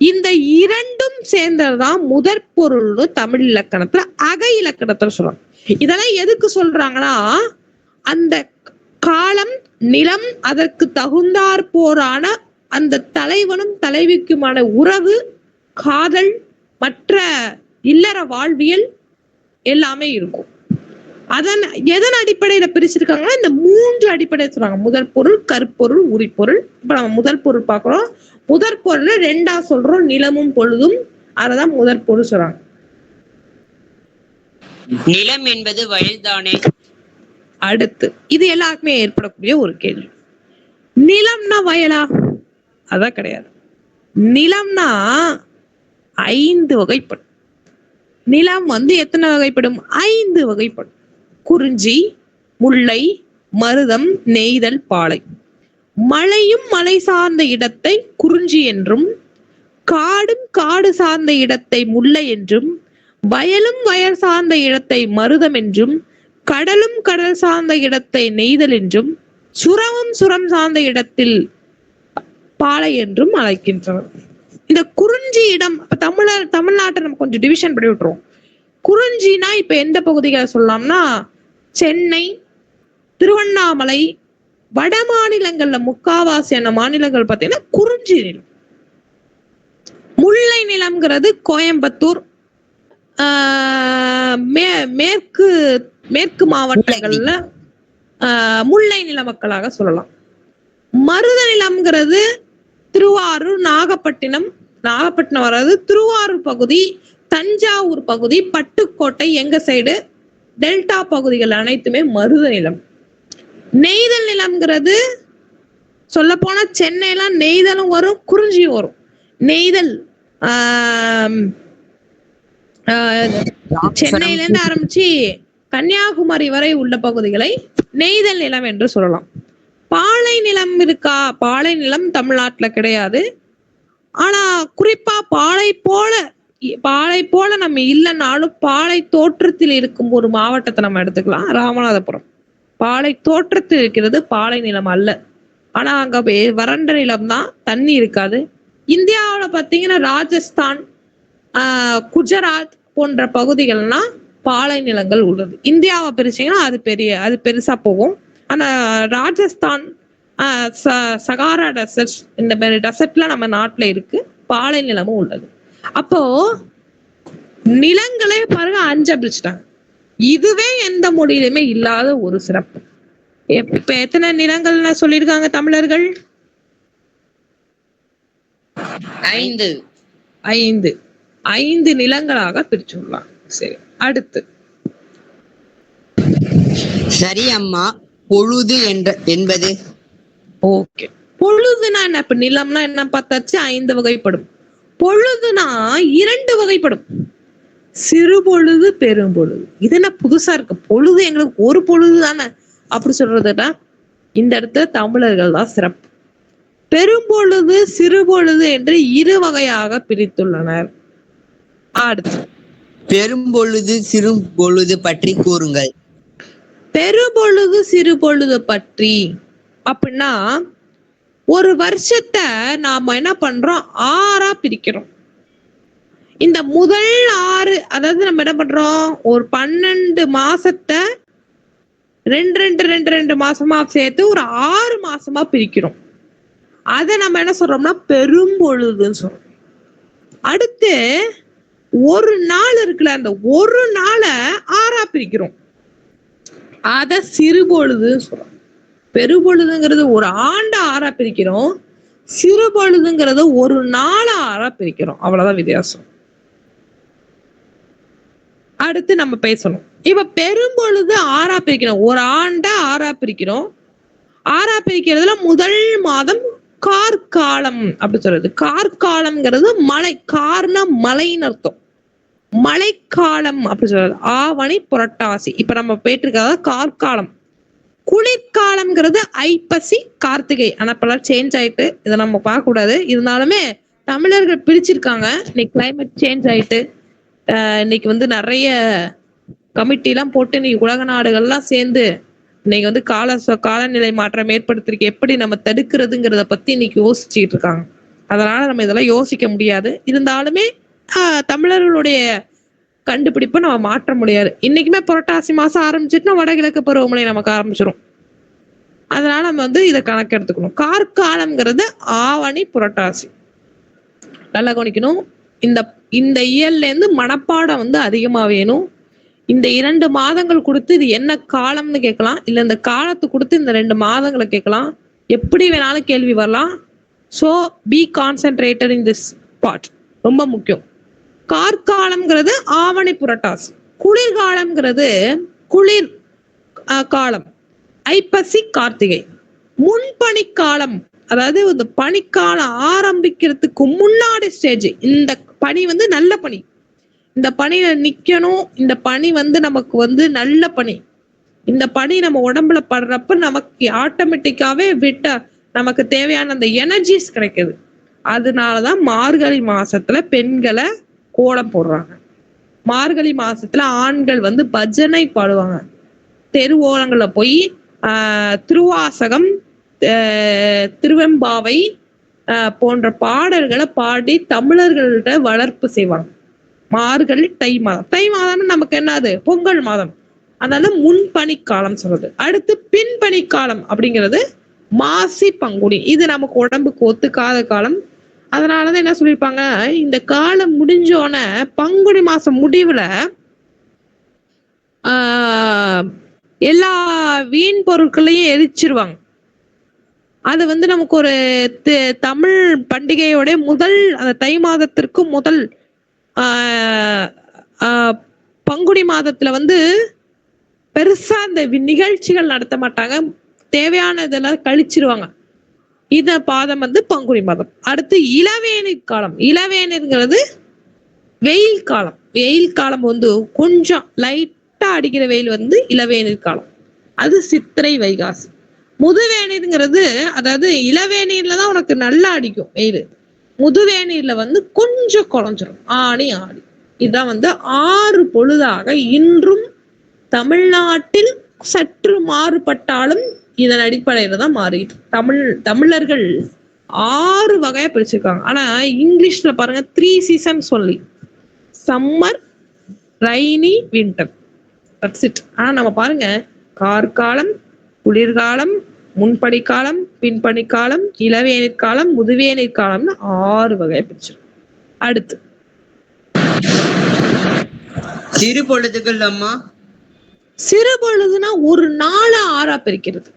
[SPEAKER 1] இந்த 2ம் சேர்ந்ததுதான் முதற் பொருள்னு தமிழ் இலக்கணத்துல, அக இலக்கணத்துல சொல்றாங்க. இதெல்லாம் எதுக்கு சொல்றாங்கன்னா, அந்த காலம், நிலம், அதற்கு தகுந்தாற் போரான அந்த தலைவனும் தலைவிக்குமான உறவு, காதல், மற்ற இல்லற வாழ்வியல் எல்லாமே இருக்கும். எதன் அடிப்படையில பிரிச்சிருக்காங்கன்னா, இந்த 3 அடிப்படையை சொல்றாங்க. முதல் பொருள், கருப்பொருள், உரிப்பொருள். இப்ப நம்ம முதல் பொருள் பாக்குறோம். முதற் பொருள் 2ஆ சொல்றோம், நிலமும் பொழுதும். அததான் முதற் பொருள் சொல்றாங்க.
[SPEAKER 2] நிலம் என்பது வயல்தானே?
[SPEAKER 1] அடுத்து இது எல்லாருக்குமே ஏற்படக்கூடிய ஒரு கேள்வி, நிலம்னா வயலா? அதான் கிடையாது. நிலம்னா 5 வகைப்படும். நிலம் வந்து எத்தனை வகைப்படும்? 5 வகைப்படும். குறிஞ்சி, முல்லை, மருதம், நெய்தல், பாலை. மலையும் மலை சார்ந்த இடத்தை குறிஞ்சி என்றும், காடும் காடு சார்ந்த இடத்தை முல்லை என்றும், வயலும் வயல் சார்ந்த இடத்தை மருதம் என்றும், கடலும் கடல் சார்ந்த இடத்தை நெய்தல் என்றும், சுரமும் சுரம் சார்ந்த இடத்தில் பாலை என்றும் அழைக்கின்றனர். இந்த குறிஞ்சி இடம் தமிழ்நாட்டை நம்ம கொஞ்சம் டிவிஷன் பண்ணி விட்டுருவோம். குறிஞ்சினா இப்ப எந்த பகுதிகளை சொல்லலாம்னா, சென்னை, திருவண்ணாமலை, வட மாநிலங்கள்ல முக்காவாசியான மாநிலங்கள் பார்த்தீங்கன்னா குறிஞ்சி நிலம். முல்லை நிலம்ங்கிறது கோயம்புத்தூர், மேற்கு மாவட்டங்கள்ல முல்லை நில மக்களாக சொல்லலாம். மருத நிலம்ங்கிறது திருவாரூர், நாகப்பட்டினம் வர்றது, திருவாரூர் பகுதி, தஞ்சாவூர் பகுதி, பட்டுக்கோட்டை, எங்க சைடு டெல்டா பகுதிகள் அனைத்துமே மருத நிலம். நெய்தல் நிலம்ங்கிறது சொல்ல போனா சென்னையெல்லாம் நெய்தலும் வரும், குறிஞ்சியும் வரும். நெய்தல் சென்னையில இருந்து ஆரம்பிச்சு கன்னியாகுமரி வரை உள்ள பகுதிகளை நெய்தல் நிலம் என்று சொல்லலாம். பாலை நிலம் இருக்கா? பாலை நிலம் தமிழ்நாட்டுல கிடையாது. ஆனா குறிப்பா பாலை போல நம்ம இல்லைன்னாலும் பாலை தோற்றத்தில் இருக்கும் ஒரு மாவட்டத்தை நம்ம எடுத்துக்கலாம், ராமநாதபுரம். பாலை தோற்றத்தில் இருக்கிறது, பாலை நிலம் அல்ல. ஆனா அங்க வறண்ட நிலம் தான், தண்ணி இருக்காது. இந்தியாவில பாத்தீங்கன்னா ராஜஸ்தான், குஜராத் போன்ற பகுதிகள்னா பாலை நிலங்கள் உள்ளது. இந்தியாவை பிரிச்சீங்கன்னா அது பெருசா போகும். ஆனா ராஜஸ்தான், சகாரா டெசர்ட், இந்த மாதிரி டெசர்ட்ல நம்ம நாட்டுல இருக்கு, பாலை நிலமும் உள்ளது. அப்போ நிலங்களே பாருங்க 5 பிரிச்சுட்டாங்க. இதுவே எந்த மொழியிலுமே இல்லாத ஒரு சிறப்பு. இப்ப எத்தனை நிலங்கள்னு சொல்லியிருக்காங்க தமிழர்கள்?
[SPEAKER 2] 5.
[SPEAKER 1] 5 நிலங்களாக பிரிச்சுள்ளாங்க. சரி, அடுத்து.
[SPEAKER 2] சரி அம்மா. பொழுது என்பது?
[SPEAKER 1] ஓகே, பொழுதுனா என்ன? இப்ப நிலம்னா என்ன பார்த்தாச்சு, 5 வகைப்படும். பொழுதுனா 2 வகைப்படும், சிறு பொழுது, பெரும் பொழுது. இது என்ன புதுசா இருக்கு? பொழுது எங்களுக்கு ஒரு பொழுது தானே அப்படி சொல்றதுடா. இந்த இடத்துல தமிழர்கள் தான் சிறப்பு. பெரும்பொழுது, சிறு பொழுது என்று 2 வகையாக பிரித்துள்ளனர். அடுத்து,
[SPEAKER 2] பெரும்பொழுது சிறு பொழுது பற்றி கூறுங்கள்.
[SPEAKER 1] பெரும்பொழுது சிறு பொழுது பற்றி அப்படின்னா, ஒரு வருஷத்தை நாம என்ன பண்றோம், 6ஆ பிரிக்கிறோம். இந்த முதல் 6, அதாவது நம்ம என்ன பண்றோம், ஒரு 12 மாசத்தை 2 மாசமா சேர்த்து ஒரு 6 மாசமா பிரிக்கிறோம். அத நம்ம என்ன சொல்றோம்னா பெரும்பொழுதுன்னு சொல்றோம். அடுத்து ஒரு நாள் இருக்குல்ல, அந்த ஒரு நாளை 6ஆ பிரிக்கிறோம். அத சிறு பொழுதுன்னு சொல்றோம். பெரும்பொழுதுங்கிறது ஒரு ஆண்டை 6ஆ பிரிக்கிறோம், சிறு பொழுதுங்கிறது ஒரு நாளை 6ஆ பிரிக்கிறோம். அவ்வளவுதான் வித்தியாசம். அடுத்து நம்ம பேசணும். இப்ப பெரும்பொழுது 6ஆ பிரிக்கிறோம், ஒரு ஆண்டை 6ஆ பிரிக்கிறோம். 6ஆ பிரிக்கிறதுல முதல் மாதம் கார்காலம் அப்படி சொல்றது. கார்காலம்ங்கிறது மழை, கார்னா மழைன்னு அர்த்தம். மழைக்காலம் அப்படி சொல்றது. ஆவணி, புரட்டாசி. இப்ப நம்ம போயிட்டு இருக்கிறது கார்காலம். குளிர்காலம்ங்கிறது ஐப்பசி, கார்த்திகை. ஆனா இப்பெல்லாம் சேஞ்ச் ஆயிட்டு, இதை நம்ம பார்க்க கூடாது. இருந்தாலுமே தமிழர்கள் பிரிச்சிருக்காங்க. இன்னைக்கு கிளைமேட் சேஞ்ச் ஆயிட்டு, இன்னைக்கு வந்து நிறைய கமிட்டி எல்லாம் போட்டு இன்னைக்கு உலக நாடுகள்லாம் சேர்ந்து இன்னைக்கு வந்து காலநிலை மாற்றம் ஏற்படுத்திருக்கு, எப்படி நம்ம தடுக்கிறதுங்கிறத பத்தி இன்னைக்கு யோசிச்சுட்டு இருக்காங்க. அதனால நம்ம இதெல்லாம் யோசிக்க முடியாது. இருந்தாலுமே தமிழர்களுடைய கண்டுபிடிப்பை நம்ம மாற்ற முடியாது. இன்னைக்குமே புரட்டாசி மாசம் ஆரம்பிச்சுட்டுனா வடகிழக்கு பருவமழை நமக்கு ஆரம்பிச்சிடும். அதனால நம்ம வந்து இதை கணக்கு எடுத்துக்கணும். கார்காலம்ங்கிறது ஆவணி, புரட்டாசி. நல்லா கவனிக்கணும். இந்த இயல்ல இருந்து மனப்பாடம் வந்து அதிகமா வேணும். இந்த 2 மாதங்கள் கொடுத்து இது என்ன காலம்னு கேட்கலாம், இல்ல இந்த காலத்தை கொடுத்து இந்த 2 மாதங்களை கேட்கலாம். எப்படி வேணாலும் கேள்வி வரலாம். So be concentrated in this part. ரொம்ப முக்கியம். கார்காலம்ங்கிறது ஆவணி, புரட்டாசி. குளிர்காலம்ங்கிறது குளிர் காலம், ஐப்பசி, கார்த்திகை. முன்பனிக்காலம், அதாவது இந்த பனிக்காலம் ஆரம்பிக்கிறதுக்கு முன்னாடி ஸ்டேஜ். இந்த பனி வந்து நல்ல பனி, இந்த பனியில நிக்கணும். இந்த பனி வந்து நமக்கு வந்து நல்ல பனி. இந்த பனி நம்ம உடம்புல படுறப்ப நமக்கு ஆட்டோமேட்டிக்காவே நமக்கு தேவையான அந்த எனர்ஜிஸ் கிடைக்குது. அதனாலதான் மார்கழி மாசத்துல பெண்களை கோலம் போடுறாங்க. மார்கழி மாசத்துல ஆண்கள் வந்து பஜனை பாடுவாங்க. தெருவோரங்கள்ல போய் திருவாசகம், திருவெம்பாவை போன்ற பாடல்களை பாடி தமிழர்கள்ட்ட வளர்ப்பு செய்வாங்க. மார்கழி, தை மாதம். தை மாதம் நமக்கு என்னது, பொங்கல் மாதம். அதனால முன்பனிக்காலம் சொல்றது. அடுத்து பின்பனிக்காலம் அப்படிங்கிறது மாசி, பங்குனி. இது நமக்கு உடம்புக்கு ஒத்துக்காத காலம். அதனாலதான் என்ன சொல்லியிருப்பாங்க, இந்த காலம் முடிஞ்சோன பங்குனி மாசம் முடிவுல எல்லா வீண் பொருட்களையும் எரிச்சிருவாங்க. அது வந்து நமக்கு ஒரு தமிழ் பண்டிகையோட முதல், அந்த தை மாதத்திற்கு முதல் பங்குனி மாதத்துல வந்து பெருசா அந்த நிகழ்ச்சிகள் நடத்த மாட்டாங்க. தேவையான இதெல்லாம் கழிச்சிருவாங்க. இத பாதம் வந்து பங்குனி மாதம். அடுத்து இளவேநீர் காலம். இளவேநீர்ங்கிறது வெயில் காலம். வெயில் காலம் வந்து கொஞ்சம் லைட்டா அடிக்கிற வெயில் வந்து இளவேநீர் காலம். அது சித்திரை, வைகாசி. முதுவேநீர்ங்கிறது, அதாவது இளவேநீர்ல தான் உனக்கு நல்லா அடிக்கும் வெயில். முதுவேநீர்ல வந்து கொஞ்சம் குறைஞ்சிரும், ஆடி ஆடி. இதான் வந்து 6 பொழுதாக இன்றும் தமிழ்நாட்டில் சற்று மாறுபட்டாலும் இதன் அடிப்படையில தான் மாறிட்டு. தமிழர்கள் 6 வகையா பிரிச்சிருக்காங்க. ஆனா இங்கிலீஷ்ல பாருங்க 3 சீசன் சொல்லி, summer, Raini, winter. That's it. ஆனா நம்ம பாருங்க, கார்காலம், குளிர்காலம், முன்பனிக்காலம், பின்பனிக்காலம், இளவேநீர் காலம், முதுவேநீர் காலம்னு 6 வகையா பிரிச்சிருக்கோம். அடுத்து
[SPEAKER 2] சிறு பொழுதுகள் அம்மா.
[SPEAKER 1] சிறு பொழுதுனா ஒரு நாளை 6ஆ பிரிக்கிறது.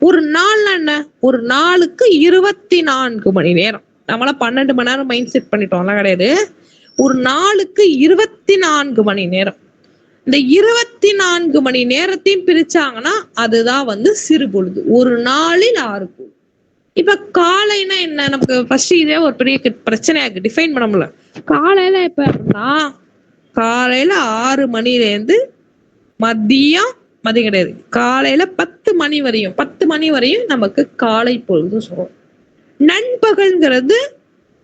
[SPEAKER 1] ஒரு நாள்னா என்ன? ஒரு நாளுக்கு 24 மணி நேரம். நம்மள 12 மணி நேரம் மைண்ட் செட் பண்ணிட்டோம்லாம் கிடையாது. ஒரு நாளுக்கு 24 மணி நேரம். இந்த 24 மணி நேரத்தையும் பிரிச்சாங்கன்னா அதுதான் வந்து சிறு பொழுது. ஒரு நாளில் 6 பொழுது. இப்ப காலைனா என்ன? நமக்கு ஃபர்ஸ்ட் இதே ஒரு பெரிய பிரச்சனையா இருக்கு, டிஃபைன் பண்ண முடியல. காலையில எப்ப அப்படின்னா காலையில 6 மணில இருந்து மதியம் கிடையாது, காலையில 10 மணி வரையும், 10 மணி வரையும் நமக்கு காலை பொழுது சொல்றோம். நண்பகல்ங்கிறது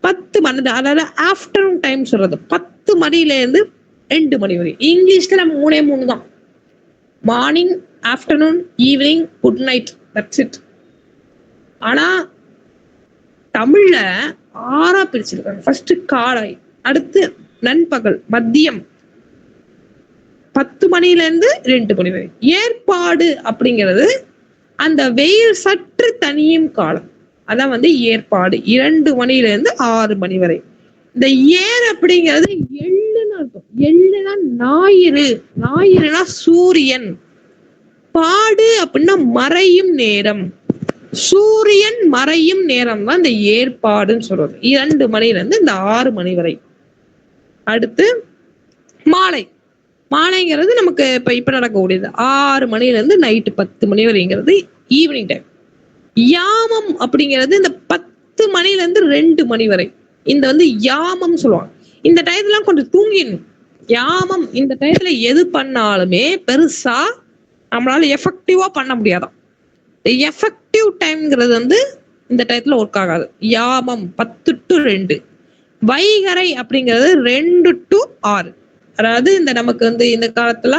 [SPEAKER 1] 10 மணி, அதாவது ஆஃப்டர்நூன் டைம் சொல்றது. 10 மணில இருந்து 2 மணி வரை. இங்கிலீஷ்ல நம்ம 3 தான். Morning, afternoon, evening, good night, that's it. ஆனா தமிழ்ல 6ஆ பிரிச்சிருக்காங்க. ஃபர்ஸ்ட் காலை, அடுத்து நண்பகல், மதியம் 10 மணில இருந்து 2 மணி வரை. ஏற்பாடு அப்படிங்கிறது அந்த வெயில் சற்று தனியும் காலம், அதான் வந்து ஏற்பாடு. 2 மணில இருந்து 6 மணி வரை. இந்த ஏர் அப்படிங்கிறது எள்ளுன்னு அர்த்தம். எள்ளுனா ஞாயிறு, ஞாயிறுனா சூரியன். பாடு அப்படின்னா மறையும் நேரம். சூரியன் மறையும் நேரம் தான் இந்த ஏற்பாடுன்னு சொல்றது. 2 மணில இருந்து இந்த 6 மணி வரை. அடுத்து மாலை. மாலைங்கிறது நமக்கு இப்ப நடக்கக்கூடியது. 6 மணில இருந்து நைட்டு 10 மணி வரைங்கிறது ஈவினிங் டைம். யாமம் அப்படிங்கிறது இந்த 10 மணில இருந்து 2 மணி வரை. இந்த வந்து யாமம் சொல்லுவாங்க. இந்த டயத்துல கொஞ்சம் தூங்கிடணும். யாமம் இந்த டயத்துல எது பண்ணாலுமே பெருசா நம்மளால எஃபெக்டிவா பண்ண முடியாதான். எஃபெக்டிவ் டைம்ங்கிறது வந்து இந்த டயத்துல ஒர்க் ஆகாது. யாமம் 10 to 2. வைகறை அப்படிங்கிறது 2 to 6. அதாவது இந்த நமக்கு வந்து இந்த காலத்துல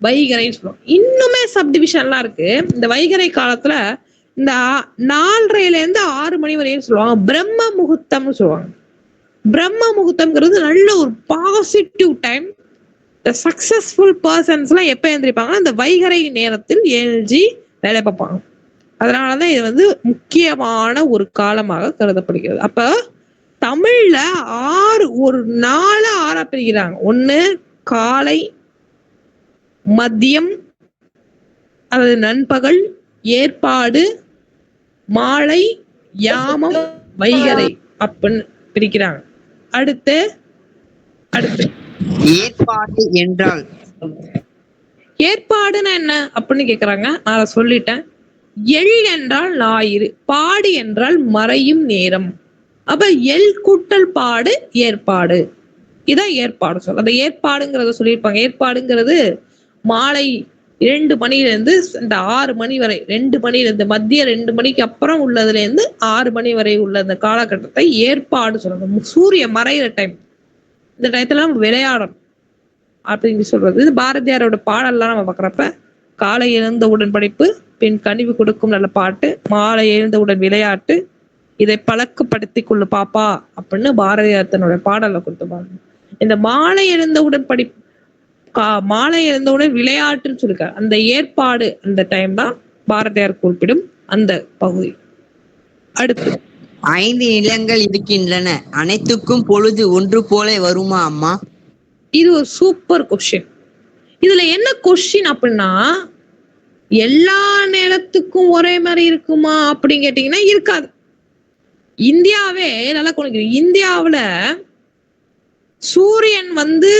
[SPEAKER 1] வைகரைன்னு சொல்லுவோம். இன்னுமே சப்டிவிஷன்லாம் இருக்கு. இந்த வைகறை காலத்துல இந்த 4:30ல இருந்து 6 மணி வரையும் சொல்லுவாங்க. பிரம்ம முகூர்த்தம்னு சொல்லுவாங்க. பிரம்ம முகூர்த்தம்ங்கிறது நல்ல ஒரு பாசிட்டிவ் டைம். இந்த சக்சஸ்ஃபுல் பர்சன்ஸ் எல்லாம் எப்ப எழுந்திருப்பாங்கன்னா இந்த வைகறை நேரத்தில் எழுஞ்சி வேலை பார்ப்பாங்க. அதனாலதான் இது வந்து முக்கியமான ஒரு காலமாக கருதப்படுகிறது. அப்ப தமிழ்ல 6 ஒரு நாளை 6ஆ பிரிக்கிறாங்க. 1 காலை, மதியம், அதாவது நண்பகல், ஏற்பாடு, மாலை, யாமம், வைகறை அப்படின்னு பிரிக்கிறாங்க. அடுத்து
[SPEAKER 2] ஏற்பாடு என்றால்
[SPEAKER 1] ஏற்பாடுன்னா என்ன அப்படின்னு கேக்குறாங்க. நான் சொல்லிட்டேன். எள் என்றால் ஞாயிறு, பாடு என்றால் மறையும் நேரம். அப்ப எள் கூட்டல் பாடு ஏற்பாடு. இதான் ஏற்பாடு சொல்ல. அந்த ஏற்பாடுங்கிறத சொல்லியிருப்பாங்க. ஏற்பாடுங்கிறது மாலை 2 மணில இருந்து இந்த 6 மணி வரை, 2 மணில இருந்து மதியம் 2 மணிக்கு அப்புறம் உள்ளதுல இருந்து 6 மணி வரை உள்ள அந்த காலகட்டத்தை ஏற்பாடு சொல்றது. சூரிய மறையிற டைம். இந்த டயத்துல நம்ம விளையாடணும் அப்படின்னு சொல்றது. இது பாரதியாரோட பாடல்லாம் நம்ம பாக்குறப்ப காலை எழுந்தவுடன் படிப்பு, பின் கனிவு கொடுக்கும் நல்ல பாட்டு, மாலை எழுந்தவுடன் விளையாட்டு, இதை பழக்கப்படுத்தி கொள்ளு பாப்பா அப்படின்னு பாரதியார் தன்னோட பாடல கொடுத்துப்பாங்க. இந்த மாலை எழுந்தவுடன் மாலை எழுந்தவுடன் விளையாட்டுன்னு சொல்லிருக்காரு. அந்த ஏற்பாடு அந்த டைம் தான் பாரதியார் குறிப்பிடும் அந்த பகுதி. அடுத்து
[SPEAKER 2] 5 நிலங்கள் இருக்கின்றன, அனைத்துக்கும் பொழுது ஒன்று போல வருமா அம்மா?
[SPEAKER 1] இது ஒரு சூப்பர் கொஸ்டின். இதுல என்ன கொஸ்டின் அப்படின்னா, எல்லா நிலத்துக்கும் ஒரே மாதிரி இருக்குமா அப்படின்னு கேட்டீங்கன்னா இருக்காது. இந்தியாவே நல்லா கொண்டு, இந்தியாவுல சூரியன் வந்து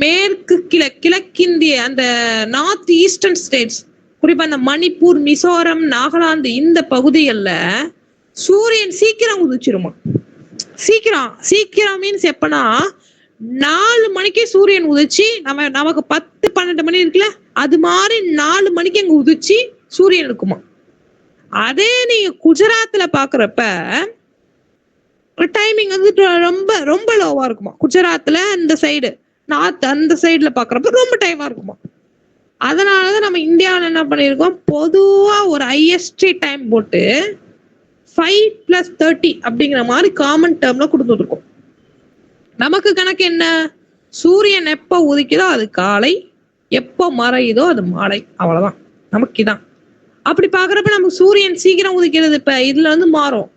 [SPEAKER 1] மேற்கு கிழக்கிந்திய அந்த நார்த் ஈஸ்டர்ன் ஸ்டேட்ஸ், குறிப்பா அந்த மணிப்பூர், மிசோரம், நாகாலாந்து இந்த பகுதிகள்ல சூரியன் சீக்கிரம் உதிச்சிருமா. சீக்கிரம் மீன்ஸ் எப்பனா 4 மணிக்கே சூரியன் உதிச்சு நமக்கு 10-12 மணி இருக்குல்ல, அது மாதிரி 4 மணிக்கு அங்க உதிச்சு சூரியன் இருக்குமா. அதே நீங்க குஜராத்ல பாக்குறப்ப டைமிங் வந்து ரொம்ப ரொம்ப லோவா இருக்குமா. குஜராத்ல இந்த சைடு நார்த் அந்த சைடுல பாக்குறப்ப ரொம்ப டைமா இருக்குமா. அதனாலதான் நம்ம இந்தியாவில என்ன பண்ணிருக்கோம், பொதுவா ஒரு ஐஎஸ்டி டைம் போட்டு 5+30 அப்படிங்கிற மாதிரி காமன் டேர்ம்ல கொடுத்துட்டு இருக்கோம். நமக்கு கணக்கு என்ன, சூரியன் எப்ப உதிக்குதோ அது காலை, எப்போ மறையுதோ அது மாலை. அவ்வளவுதான், நமக்கு இதான். அப்படி பாக்குறப்ப நமக்கு சூரியன் சீக்கிரம் உதிக்கிறது இப்ப இதுல வந்து மாறும்,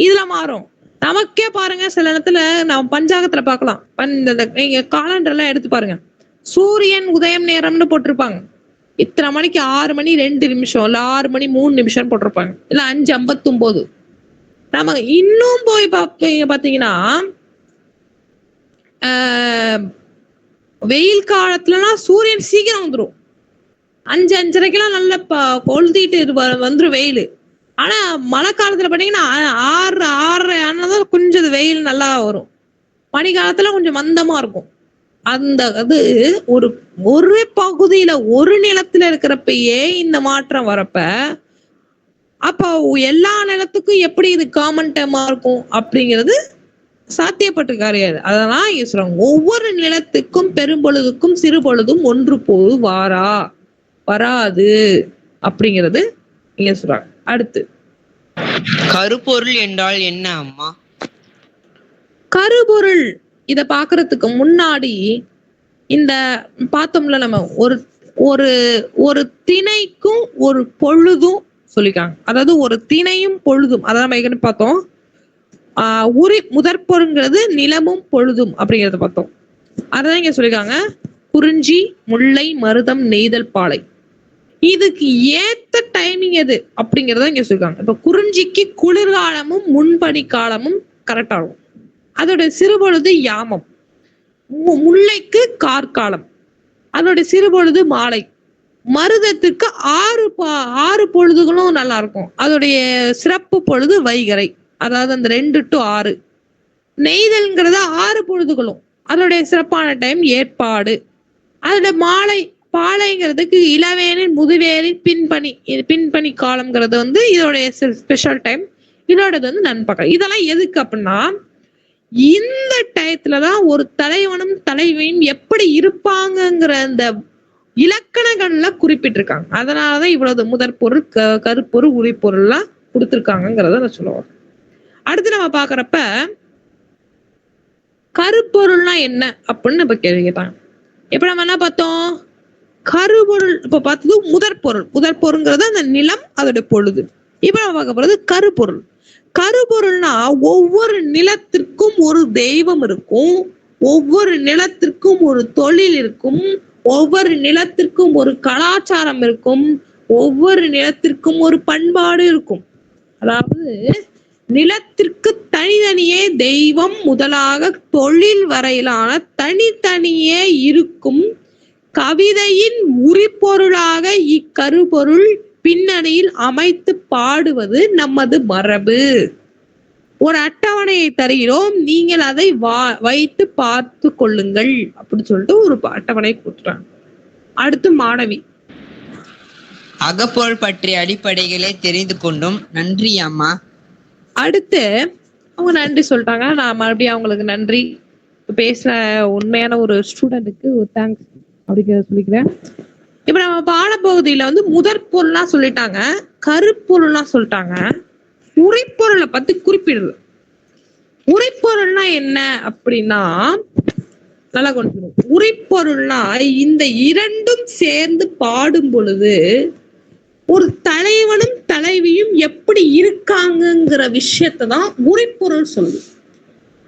[SPEAKER 1] இதுல மாறும். நமக்கே பாருங்க, சில இடத்துல நம்ம பஞ்சாங்கத்துல பார்க்கலாம், நீங்க காலண்டர்லாம் எடுத்து பாருங்க, சூரியன் உதயம் நேரம்னு போட்டிருப்பாங்க. இத்தனை மணிக்கு 6 மணி 2 நிமிஷம் இல்ல 6 மணி 3 நிமிஷம் போட்டிருப்பாங்க, இல்ல 5:59. நம்ம இன்னும் போய் பாத்தீங்கன்னா வெயில் காலத்துலலாம் சூரியன் சீக்கிரம் வந்துடும். 5:05 நல்ல கொளுத்திட்டு வந்துடும் வெயில். ஆனா மழை காலத்துல பாத்தீங்கன்னா 6:30 ஆனதான் கொஞ்சம் வெயில் நல்லா வரும். பனி காலத்துல கொஞ்சம் மந்தமா இருக்கும். அந்த அது ஒரு பகுதியில ஒரு நிலத்துல இருக்கிறப்பயே இந்த மாற்றம் வரப்ப, அப்ப எல்லா நிலத்துக்கும் எப்படி இது காமன் டைமா இருக்கும் அப்படிங்கிறது சாத்தியப்பட்டு கிடையாது. அதெல்லாம் சொல்றாங்க, ஒவ்வொரு நிலத்துக்கும் பெரும்பொழுதுக்கும் சிறு பொழுதும் ஒன்று போது வராது அப்படிங்கிறது இங்க சொல்றாங்க. அடுத்து
[SPEAKER 2] கருப்பொருள் என்றால் என்ன அம்மா?
[SPEAKER 1] கருப்பொருள் இத பாக்குறதுக்கு முன்னாடி இந்த பார்த்தோம்ல, நம்ம ஒரு ஒரு திணைக்கும் ஒரு பொழுதும் சொல்லிக்காங்க. அதாவது ஒரு திணையும் பொழுதும், அதான் நம்ம ஏற்கனவே பார்த்தோம். முதற்பொருங்கிறது நிலமும் பொழுதும் அப்படிங்கறத பார்த்தோம். அதான் இங்க சொல்லிருக்காங்க, குறிஞ்சி, முல்லை, மருதம், நெய்தல், பாலை. இதுக்கு ஏத்த டைமிங் எது அப்படிங்கறத இங்க சொல்லிருக்காங்க. இப்ப குறிஞ்சிக்கு குளிர்காலமும் முன்பனி காலமும் கரெக்ட் ஆகும், அதோட சிறுபொழுது யாமம். முல்லைக்கு கார்காலம், அதோட சிறுபொழுது மாலை. மருதத்துக்கு 6 பொழுதுகளும் நல்லா இருக்கும், அதோடைய சிறப்பு பொழுது வைகறை, அதாவது அந்த 2 to 6. நெய்தல்ங்கிறது 6 பொழுதுகளும், அதோடைய சிறப்பான டைம் ஏற்பாடு. அதோட பாலைங்கிறதுக்கு இளவேனின் முதுவேனின் பின்பனி காலம்ங்கிறது வந்து இதோடைய ஸ்பெஷல் டைம். இதோடது வந்து நண்பகல். இதெல்லாம் எதுக்கு அப்படின்னா, இந்த டயத்துலதான் ஒரு தலைவனும் தலைவியும் எப்படி இருப்பாங்கங்கிற அந்த இலக்கணங்கள்ல குறிப்பிட்டிருக்காங்க. அதனாலதான் இவ்வளவு முதற்பொருள், கருப்பொருள், உரிப்பொருள் எல்லாம் கொடுத்திருக்காங்கிறத நான் சொல்லுவேன். அடுத்து நம்ம பாக்குறப்ப கருப்பொருள்னா என்ன அப்படின்னு நம்ம கேள்வி கேட்டாங்க. இப்ப நம்ம என்ன பார்த்தோம், கருப்பொருள் இப்ப பார்த்தது முதற்பொருள்ங்கிறது அந்த நிலம், அதோட பொழுது. இப்ப நம்ம பார்க்க போறது கருப்பொருள். கருப்பொருள்னா ஒவ்வொரு நிலத்திற்கும் ஒரு தெய்வம் இருக்கும், ஒவ்வொரு நிலத்திற்கும் ஒரு தொழில் இருக்கும், ஒவ்வொரு நிலத்திற்கும் ஒரு கலாச்சாரம் இருக்கும், ஒவ்வொரு நிலத்திற்கும் ஒரு பண்பாடு இருக்கும். அதாவது நிலத்திற்கு தனித்தனியே தெய்வம் முதலாக தொழில் வரையிலான தனித்தனியே இருக்கும். கவிதையின் உரிப்பொருளாக இக்கருப்பொருள் பின்னணியில் அமைத்து பாடுவது நமது மரபு. ஒரு அட்டவணையை தருகிறோம், நீங்கள் அதை வைத்து பார்த்து கொள்ளுங்கள் அப்படின்னு சொல்லிட்டு ஒரு அட்டவணை கொடுத்துறாங்க. அடுத்து மாணவி,
[SPEAKER 2] அகப்பொருள் பற்றிய அடிப்படைகளை தெரிந்து கொண்டோம், நன்றி அம்மா.
[SPEAKER 1] அடுத்து அவங்க நன்றி சொல்லிட்டாங்க, நான் மறுபடியும் அவங்களுக்கு நன்றி பேசுற உண்மையான ஒரு ஸ்டூடெண்ட்டுக்கு ஒரு தேங்க்ஸ் அப்படிங்கிறத சொல்லிக்கிறேன். இப்ப நம்ம பாடப்பகுதியில வந்து முதற்பொருள்னா சொல்லிட்டாங்க, கருப்பொருள்னா சொல்லிட்டாங்க, உரிப்பொருளை பத்தி குறிப்பிடுது. உரிப்பொருள்னா என்ன அப்படின்னா, நல்லா கொஞ்சம், உரிப்பொருள்னா இந்த இரண்டும் சேர்ந்து பாடும் பொழுது ஒரு தலைவனும் தலைவியும் எப்படி இருக்காங்கிற விஷயத்தான் உரிப்பொருள் சொல்லுது.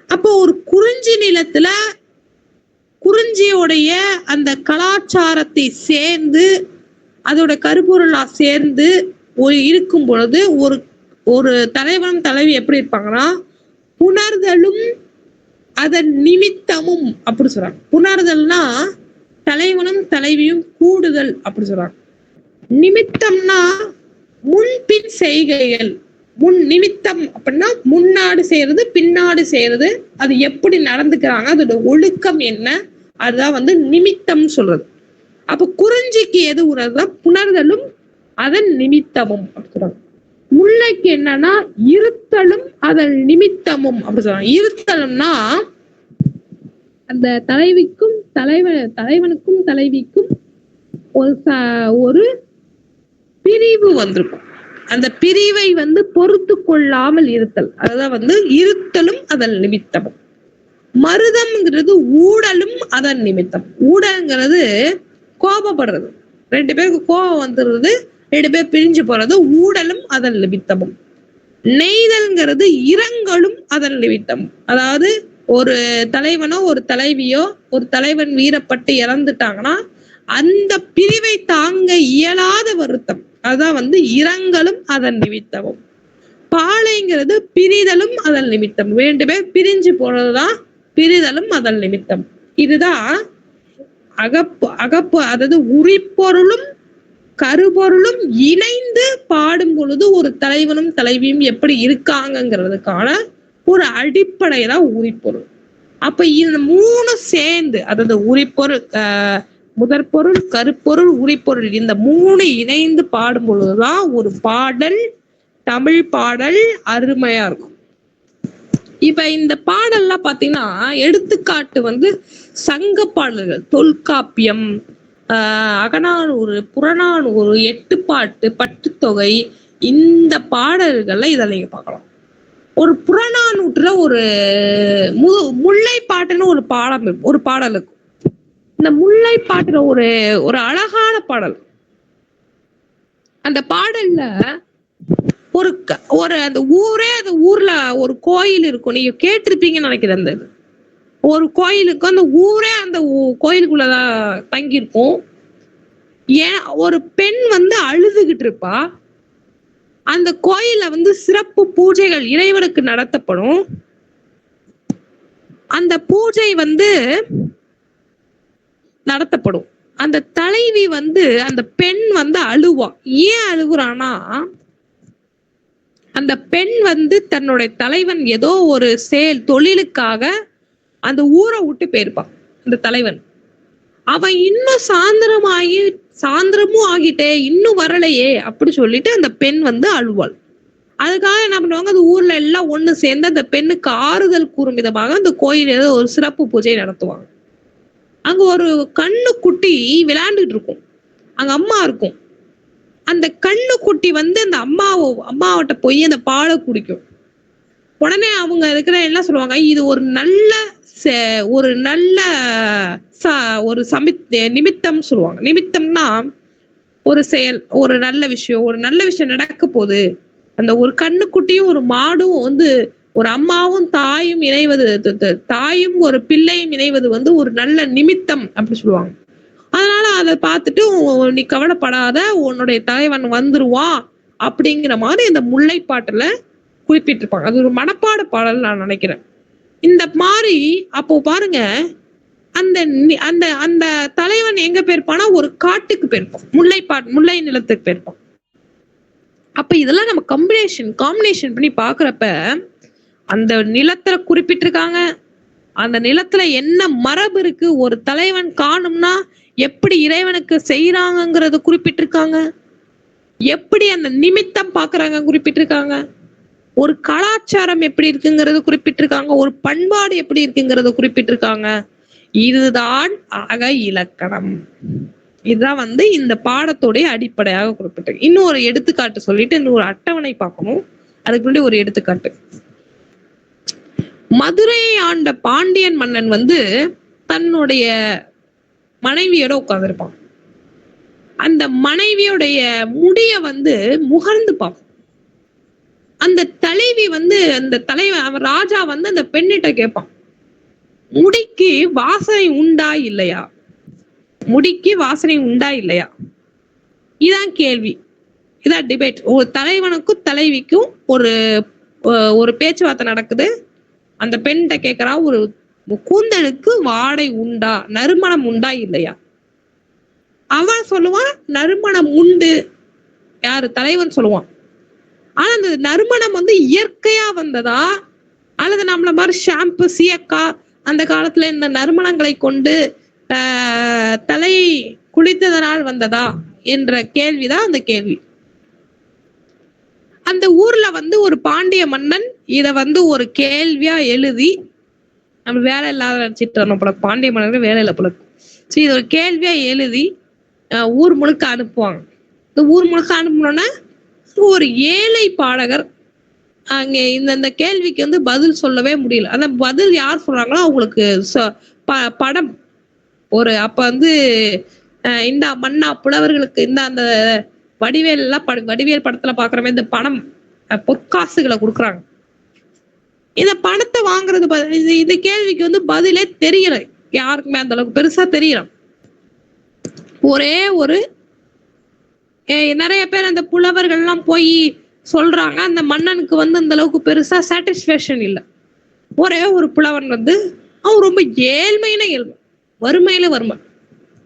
[SPEAKER 1] அப்போ ஒரு குறிஞ்சி நிலத்துல குறிஞ்சியோடைய அந்த கலாச்சாரத்தை சேர்ந்து அதோட கருப்பொருளா சேர்ந்து இருக்கும் பொழுது ஒரு தலைவனும் தலைவி எப்படி இருப்பாங்கன்னா, புணர்தலும் அதன் நிமித்தமும் அப்படி சொல்றாங்க. புணர்தல்னா தலைவனும் தலைவியும் கூடுதல் அப்படி சொல்றாங்க. நிமித்தம்னா முன்பின் செய்கைகள். நிமித்தம் அப்படின்னா முன்னாடு செய்யறது பின்னாடு செய்யறது, அது எப்படி நடந்துக்கிறாங்க, அதோட ஒழுக்கம் என்ன, அதுதான் வந்து நிமித்தம் சொல்றது. அப்ப குறிஞ்சிக்கு எது உணர்தான் புணர்தலும் அதன் நிமித்தமும் அப்படி சொல்றாங்க. முல்லைக்கு என்னன்னா இருத்தலும் அதன் நிமித்தமும் அப்படி சொல்றாங்க. இருத்தலும்னா அந்த தலைவிக்கும் தலைவனுக்கும் தலைவிக்கும் ஒரு பிரிவு வந்திருக்கும், அந்த பிரிவை வந்து பொறுத்து கொள்ளாமல் இருத்தல், அதான் வந்து இருத்தலும் அதன் நிமித்தமும். மருதம்ங்கிறது ஊடலும் அதன் நிமித்தம். ஊடல்ங்கிறது கோபப்படுறது, 2 பேருக்கு கோபம் வந்துடுறது, 2 பேர் பிரிஞ்சு போறது ஊடலும் அதன் நிமித்தமும். நெய்தல்ங்கிறது இரங்கலும் அதன் நிமித்தம். அதாவது ஒரு தலைவனோ ஒரு தலைவியோ ஒரு தலைவன் வீரப்பட்டு இறந்துட்டாங்கன்னா அந்த பிரிவை தாங்க இயலாத வருத்தம், அதான் இரங்கலும் அதன் நிமித்தமும். பாலைங்கிறது பிரிதலும் அதன் நிமித்தம். 2 பேர் பிரிஞ்சு போறதுதான் பிரிதலும் அதன் நிமித்தம். இதுதான் அகப்பு அதாவது உரிப்பொருளும் கருப்பொருளும் இணைந்து பாடும் பொழுது ஒரு தலைவனும் தலைவியும் எப்படி இருக்காங்கிறதுக்கான ஒரு அடிப்படை தான் உரிப்பொருள். அப்ப இந்த 3 சேர்ந்து, அதாவது உரிப்பொருள், முதற்பொருள், கருப்பொருள், உரிப்பொருள், இந்த 3 இணைந்து பாடும் பொழுதுதான் ஒரு பாடல், தமிழ் பாடல் அருமையா இருக்கும். இப்ப இந்த பாடல்லாம் பாத்தீங்கன்னா எடுத்துக்காட்டு சங்க பாடல்கள், தொல்காப்பியம், அகநானூறு, புறநானூறு, எட்டுப்பாட்டு, பட்டுத்தொகை, இந்த பாடல்கள்ல இதை நீங்க பார்க்கலாம். ஒரு புறநானூற்றுல ஒரு முல்லைப்பாட்டுன்னு ஒரு பாடல் இருக்கும். இந்த முல்லைப்பாட்டுல ஒரு அழகான பாடல். அந்த பாடல்ல ஒரு அந்த ஊர்ல ஒரு கோயில் இருக்கும், நீங்க கேட்டிருப்பீங்கன்னு நினைக்கிறேன். அந்த ஒரு கோயிலுக்கு அந்த ஊரே அந்த கோயிலுக்குள்ளதான் தங்கியிருக்கும். ஏன் ஒரு பெண் அழுதுகிட்டு இருப்பா. அந்த கோயில்ல சிறப்பு பூஜைகள் இறைவனுக்கு நடத்தப்படும். அந்த பூஜை நடத்தப்படும். அந்த தலைவி அந்த பெண் அழுவா. ஏன் அழுகுறானா, அந்த பெண் தன்னுடைய தலைவன் ஏதோ ஒரு தொழிலுக்காக அந்த ஊரை விட்டு போயிருப்பான். அந்த தலைவன் அவன் இன்னும் சாயந்திரமும் ஆகிட்டே இன்னும் வரலையே அப்படி சொல்லிட்டு அந்த பெண் அழுவாள். அதுக்காக என்ன பண்ணுவாங்க, அந்த ஊர்ல எல்லாம் ஒண்ணு சேர்ந்து அந்த பெண்ணுக்கு ஆறுதல் கூறும் விதமாக அந்த கோயில் ஏதோ ஒரு சிறப்பு பூஜை நடத்துவாங்க. அங்க ஒரு கண்ணுக்குட்டி விளையாண்டுட்டு இருக்கும். அங்க அம்மா இருக்கும். அந்த கண்ணுக்குட்டி அந்த அம்மாவிட்ட போய் அந்த பாலை குடிக்கும். உடனே அவங்க இருக்கிற என்ன சொல்லுவாங்க, இது ஒரு நல்ல நிமித்தம் சொல்லுவாங்க. நிமித்தம்னா ஒரு செயல், ஒரு நல்ல விஷயம் நடக்க போகுது. அந்த ஒரு கண்ணுக்குட்டியும் ஒரு மாடும் ஒரு அம்மாவும் தாயும் இணைவது, தாயும் ஒரு பிள்ளையும் இணைவது ஒரு நல்ல நிமித்தம் அப்படி சொல்லுவாங்க. அதனால அதை பார்த்துட்டு நீ கவலைப்படாத, உன்னுடைய தலைவன் வந்துருவான் அப்படிங்கிற மாதிரி இந்த முல்லைப்பாட்டுல குறிப்பிட்டிருப்பாங்க. அது ஒரு மனப்பாட பாடல் நான் நினைக்கிறேன். இந்த மாதிரி அப்போ பாருங்க, அந்த அந்த அந்த தலைவன் எங்க போயிருப்பானா ஒரு காட்டுக்கு போயிருப்பான், முல்லை நிலத்துக்கு போயிருப்பான். அப்ப இதெல்லாம் நம்ம காம்பினேஷன் பண்ணி பாக்குறப்ப அந்த நிலத்துல குறிப்பிட்டிருக்காங்க. அந்த நிலத்துல என்ன மரபு இருக்கு, ஒரு தலைவன் காணும்னா எப்படி இறைவனுக்கு செய்யறாங்கிறத குறிப்பிட்டிருக்காங்க. எப்படி அந்த நிமித்தம் பாக்குறாங்க குறிப்பிட்டிருக்காங்க. ஒரு கலாச்சாரம் எப்படி இருக்குங்கிறது குறிப்பிட்டிருக்காங்க. ஒரு பண்பாடு எப்படி இருக்குங்கிறத குறிப்பிட்டிருக்காங்க. இதுதான் அக இலக்கணம். இதுதான் இந்த பாடத்தோடைய அடிப்படையாக குறிப்பிட்டிருக்கு. இன்னும் ஒரு எடுத்துக்காட்டு சொல்லிட்டு இன்னொரு அட்டவணை பார்க்கணும். அதுக்கு முன்னாடி ஒரு எடுத்துக்காட்டு. மதுரையை ஆண்ட பாண்டியன் மன்னன் தன்னுடைய மனைவியோட உட்கார்ந்துருப்பான். அந்த மனைவியோடைய முடிய முகர்ந்து பார்ப்பான். அந்த தலைவி அந்த தலைவன் அவன் ராஜா அந்த பெண்ணிட்ட கேட்பான், முடிக்கு வாசனை உண்டா இல்லையா, முடிக்கு வாசனை உண்டா இல்லையா. இதான் கேள்வி, இதான் டிபேட். ஒரு தலைவனுக்கும் தலைவிக்கும் ஒரு பேச்சுவார்த்தை நடக்குது. அந்த பெண்கிட்ட கேட்கிறா, ஒரு கூந்தலுக்கு வாடை உண்டா, நறுமணம் உண்டா இல்லையா. அவன் சொல்லுவான் நறுமணம் உண்டு. யாரு, தலைவன் சொல்லுவான். ஆனா அந்த நறுமணம் இயற்கையா வந்ததா அல்லது நம்மள மாதிரி ஷாம்பு சீயக்கா அந்த காலத்துல இந்த நறுமணங்களை கொண்டு தலை குளித்ததனால் வந்ததா என்ற கேள்விதான் அந்த கேள்வி. அந்த ஊர்ல ஒரு பாண்டிய மன்னன் இத ஒரு கேள்வியா எழுதி, நம்ம வேலை இல்லாத நினைச்சிட்டு போல, பாண்டிய மன்னர்கள் வேலை இல்லை போல. சரி, இது ஒரு கேள்வியா எழுதி ஊர் முழுக்க அனுப்புவாங்க. இந்த ஊர் முழுக்க அனுப்பணும்னா ஒரு ஏழை பாடகர் அங்க இந்த கேள்விக்கு பதில் சொல்லவே முடியல. அந்த பதில் யார் சொல்றாங்களோ அவங்களுக்கு படம் ஒரு அப்ப இந்த மன்னா புலவர்களுக்கு இந்த அந்த வடிவேல் படத்துல பாக்குற மாதிரி இந்த பணம் பொற்காசுகளை கொடுக்குறாங்க. இந்த பணத்தை வாங்குறது இந்த கேள்விக்கு வந்து பதிலே தெரியல யாருக்குமே, அந்த அளவுக்கு பெருசா தெரியல. ஒரே ஒரு நிறைய பேர் அந்த புலவர்கள் எல்லாம் போய் சொல்றாங்க, அந்த மன்னனுக்கு வந்து அந்த அளவுக்கு பெருசா சாட்டிஸ்பேக்ஷன் இல்லை. ஒரே ஒரு புலவன் வந்து அவன் ரொம்ப ஏழ்மையான ஏழ்மை, வறுமையில வறுமை,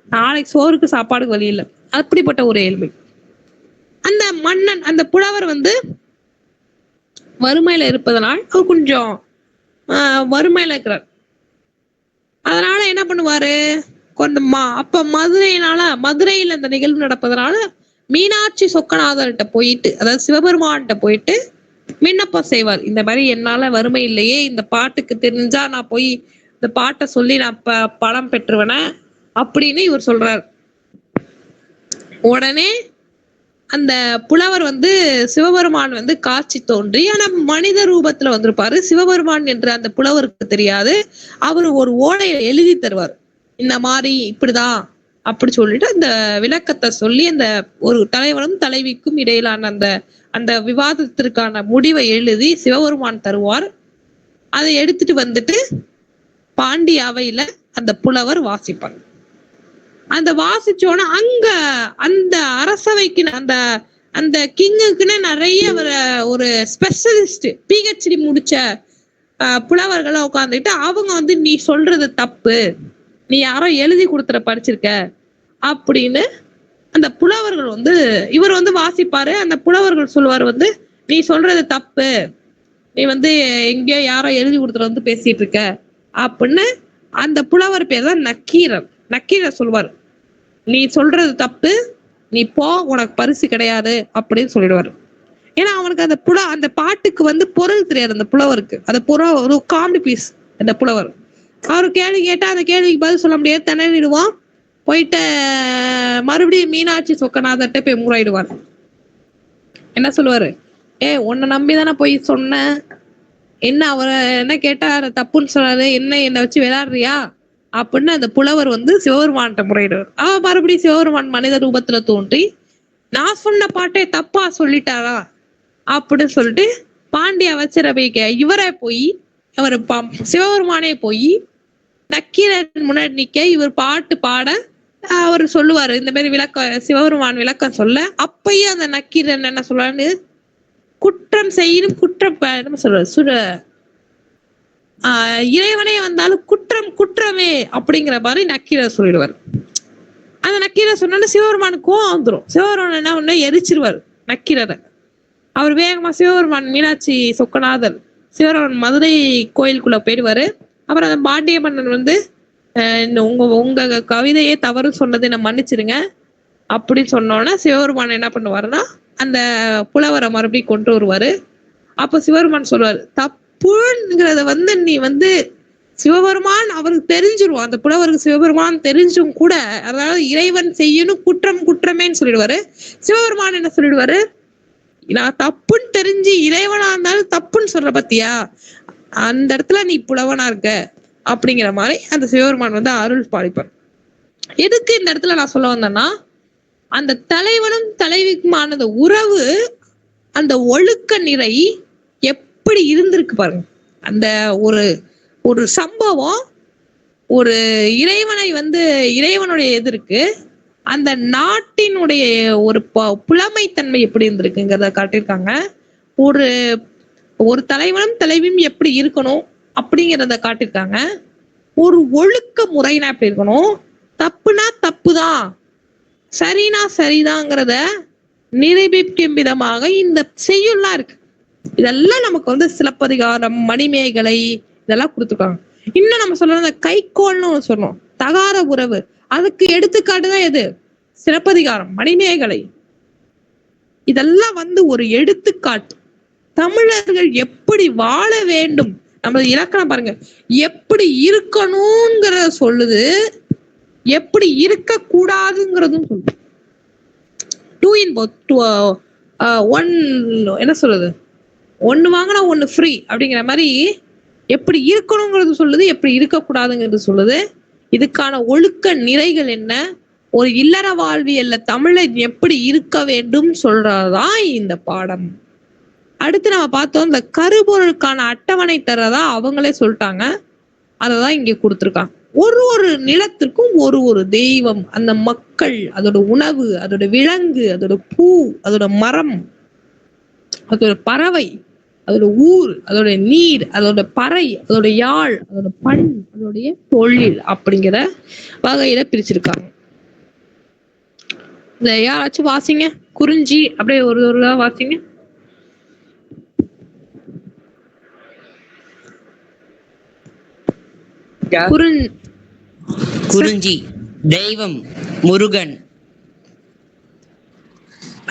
[SPEAKER 1] நாளைக்கு சோறுக்கு சாப்பாடுக்கு வழி இல்லை, அப்படிப்பட்ட ஒரு ஏழ்மை. அந்த மன்னன் அந்த புலவர் வந்து வறுமையில இருப்பதனால் அவர் கொஞ்சம் வறுமையில இருக்கிறார். அதனால என்ன பண்ணுவாரு, கொஞ்சம் அப்ப மதுரையில அந்த நிகழ்வு நடப்பதனால மீனாட்சி சொக்கநாதர்கிட்ட போயிட்டு, அதாவது சிவபெருமான்கிட்ட போயிட்டு விண்ணப்பம் செய்வார். இந்த மாதிரி என்னால வறுமை இல்லையே, இந்த பாட்டுக்கு தெரிஞ்சா நான் போய் இந்த பாட்டை சொல்லி நான் பலம் பெற்றுவன அப்படின்னு இவர் சொல்றாரு. உடனே அந்த புலவர் வந்து சிவபெருமான் வந்து காட்சி தோன்றி, ஆனா மனித ரூபத்துல வந்திருப்பாரு. சிவபெருமான் என்று அந்த புலவருக்கு தெரியாது. அவரு ஒரு ஓலையை எழுதி தருவார், இந்த மாதிரி இப்படிதான் அப்படி சொல்லிட்டு அந்த விளக்கத்தை சொல்லி அந்த ஒரு தலைவனும் தலைவிக்கும் இடையிலான அந்த விவாதத்திற்கான முடிவை எழுதி சிவபெருமான் தருவார். அதை எடுத்துட்டு வந்துட்டு பாண்டிய அவையில அந்த புலவர் வாசிப்பார். அந்த வாசிச்சோன்னா அங்க அந்த அரசவைக்கு அந்த கிங்குக்குன்னு நிறைய ஒரு ஸ்பெஷலிஸ்ட் PhD முடிச்ச புலவர்களை உட்காந்துட்டு அவங்க வந்து நீ சொல்றது தப்பு, நீ யாரோ எழுதி கொடுத்துற படிச்சிருக்க அப்படின்னு அந்த புலவர்கள் வந்து இவர் வந்து வாசிப்பாரு. அந்த புலவர்கள் சொல்லுவார் வந்து நீ சொல்றது தப்பு, நீ வந்து எங்கேயோ யாரோ எழுதி கொடுத்துற வந்து பேசிட்டு இருக்க அப்படின்னு. அந்த புலவர் பேர் தான் நக்கீரர் சொல்லுவார், நீ சொல்றது தப்பு, நீ போ, உனக்கு பரிசு கிடையாது அப்படின்னு சொல்லிடுவாரு. ஏன்னா அவனுக்கு அந்த பாட்டுக்கு வந்து பொருள் தெரியாது அந்த புலவருக்கு. அந்த ஒரு காமெடி பீஸ் அந்த புலவர். அவரு கேள்வி கேட்டா அந்த கேள்விக்கு பதில் சொல்ல முடியாது, திணறிடுவான். போயிட்டு மறுபடியும் மீனாட்சி சொக்கநாதர்கிட்ட போய் முறையிடுவார். என்ன சொல்லுவாரு, உன்னை நம்பிதானே போய் சொன்ன, என்ன அவரை என்ன கேட்டா தப்புன்னு சொல்லாது, என்னை வச்சு விளையாடுறியா அப்படின்னு அந்த புலவர் வந்து சிவபெருமான்கிட்ட முறையிடுவார். மறுபடியும் சிவபெருமான் மனித ரூபத்துல தோன்றி நான் சொன்ன பாட்டே தப்பா சொல்லிட்டாரா அப்படின்னு சொல்லிட்டு பாண்டிய அமைச்சரவைக்கு இவரே போய் சிவபெருமானே போய் நக்கீரன் முன்னாடி நிக்க இவர் பாட்டு பாட அவர் சொல்லுவாரு, இந்த மாதிரி சிவபெருமான் விளக்கம் சொல்ல. அப்பயும் அந்த நக்கீரன் என்ன சொல்றாரு, குற்றம் செய்யும் குற்றம் சொல்ற இறைவனே வந்தாலும் குற்றம் குற்றமே அப்படிங்கிற மாதிரி நக்கீரர் சொல்லிடுவார். அந்த நக்கீரர் சொன்னாலும் சிவபெருமானுக்கு கோவம் வந்துடும். சிவபெருமான் என்ன ஒண்ணு எரிச்சிருவார் நக்கீரரை. அவர் வேகமா சிவபெருமான் மீனாட்சி சொக்கநாதர் சிவபெருமான் மதுரை கோயிலுக்குள்ள போயிடுவாரு. அப்புறம் அந்த பாண்டிய மன்னன் வந்து உங்க கவிதையே தவறு சொன்னதை நான் மன்னிச்சிருங்க அப்படின்னு சொன்னோன்னா சிவபெருமான் என்ன பண்ணுவாருன்னா அந்த புலவரை மறுபடியும் கொண்டு வருவாரு. அப்ப சிவபெருமான் சொல்லுவாரு, தப்புங்கிறத வந்து நீ வந்து சிவபெருமான் அவருக்கு தெரிஞ்சிருவோம், அந்த புலவருக்கு சிவபெருமான் தெரிஞ்சும் கூட, அதாவது இறைவன் செய்யணும் குற்றம் குற்றமேன்னு சொல்லிடுவாரு. சிவபெருமான் என்ன சொல்லிடுவாரு, நான் தப்புன்னு தெரிஞ்சு இறைவனா இருந்தாலும் தப்புன்னு சொல்ற பத்தியா, அந்த இடத்துல நீ புலவனா இருக்க அப்படிங்கிற மாதிரி அந்த சிவபெருமான் வந்து அருள் பாலிப்பார். எதுக்கு இந்த இடத்துல நான் சொல்ல வந்தேன்னா, அந்த தலைவனும் தலைவிக்குமான உறவு, அந்த ஒழுக்க நிறை எப்படி இருந்திருக்கு பாருங்க. அந்த ஒரு சம்பவம், ஒரு இறைவனை வந்து இறைவனுடைய எதிர்க்கு அந்த நாட்டினுடைய ஒரு புலமைத்தன்மை எப்படி இருந்திருக்குங்கிறத காட்டியிருக்காங்க. ஒரு தலைவனும் தலைவியும் எப்படி இருக்கணும் அப்படிங்கிறத காட்டியிருக்காங்க. ஒரு ஒழுக்க முறைனா எப்படி இருக்கணும், தப்புனா தப்புதான், சரினா சரிதாங்கிறத நிரூபிக்கும் விதமாக இந்த செய்யுள்லாம் இருக்கு. இதெல்லாம் நமக்கு வந்து சிலப்பதிகாரம், மணிமேகலை இதெல்லாம் கொடுத்துருக்காங்க. இன்னும் நம்ம சொல்ற கைக்கோள்னு ஒண்ணு சொன்னோம், தகார உறவு, அதுக்கு எடுத்துக்காட்டுதான் எது, சிலப்பதிகாரம், மணிமேகலை. இதெல்லாம் வந்து ஒரு எடுத்துக்காட்டு. தமிழர்கள் எப்படி வாழ வேண்டும், நம்ம இலக்கணம் பாருங்க, எப்படி இருக்கணும்ங்கிறத சொல்லுது, எப்படி இருக்க கூடாதுங்கிறதும் சொல்லுது. டூ இன் போத், ஒன் என்ன சொல்றது, ஒன்னு வாங்கினா ஒன்னு ஃப்ரீ அப்படிங்கிற மாதிரி எப்படி இருக்கணுங்கிறது சொல்லுது, எப்படி இருக்கக்கூடாதுங்கிறது சொல்லுது. இதுக்கான ஒழுக்க நிறைகள் என்ன, ஒரு இல்லற வாழ்வியல்ல தமிழன் எப்படி இருக்க வேண்டும் சொல்றதுதான் இந்த பாடம். அடுத்து நம்ம பார்த்தோம், இந்த கருப்பொருளுக்கான அட்டவணை தரதா அவங்களே சொல்லிட்டாங்க. அததான் இங்க கொடுத்திருக்காங்க. ஒரு ஒரு நிலத்திற்கும் ஒரு ஒரு தெய்வம், அந்த மக்கள், அதோட உணவு, அதோட விலங்கு, அதோட பூ, அதோட மரம், அதோட பறவை, அதோட ஊர், அதோட நீர், அதோட பறை, அதோட யாழ், அதோட பண், அதோடைய தொழில் அப்படிங்கிற வகையில பிரிச்சிருக்காங்க. இந்த யாராச்சும் வாசிங்க, குறிஞ்சி அப்படியே ஒரு ஒரு வாசிங்க.
[SPEAKER 2] குறிஞ்சி தெய்வம் முருகன்.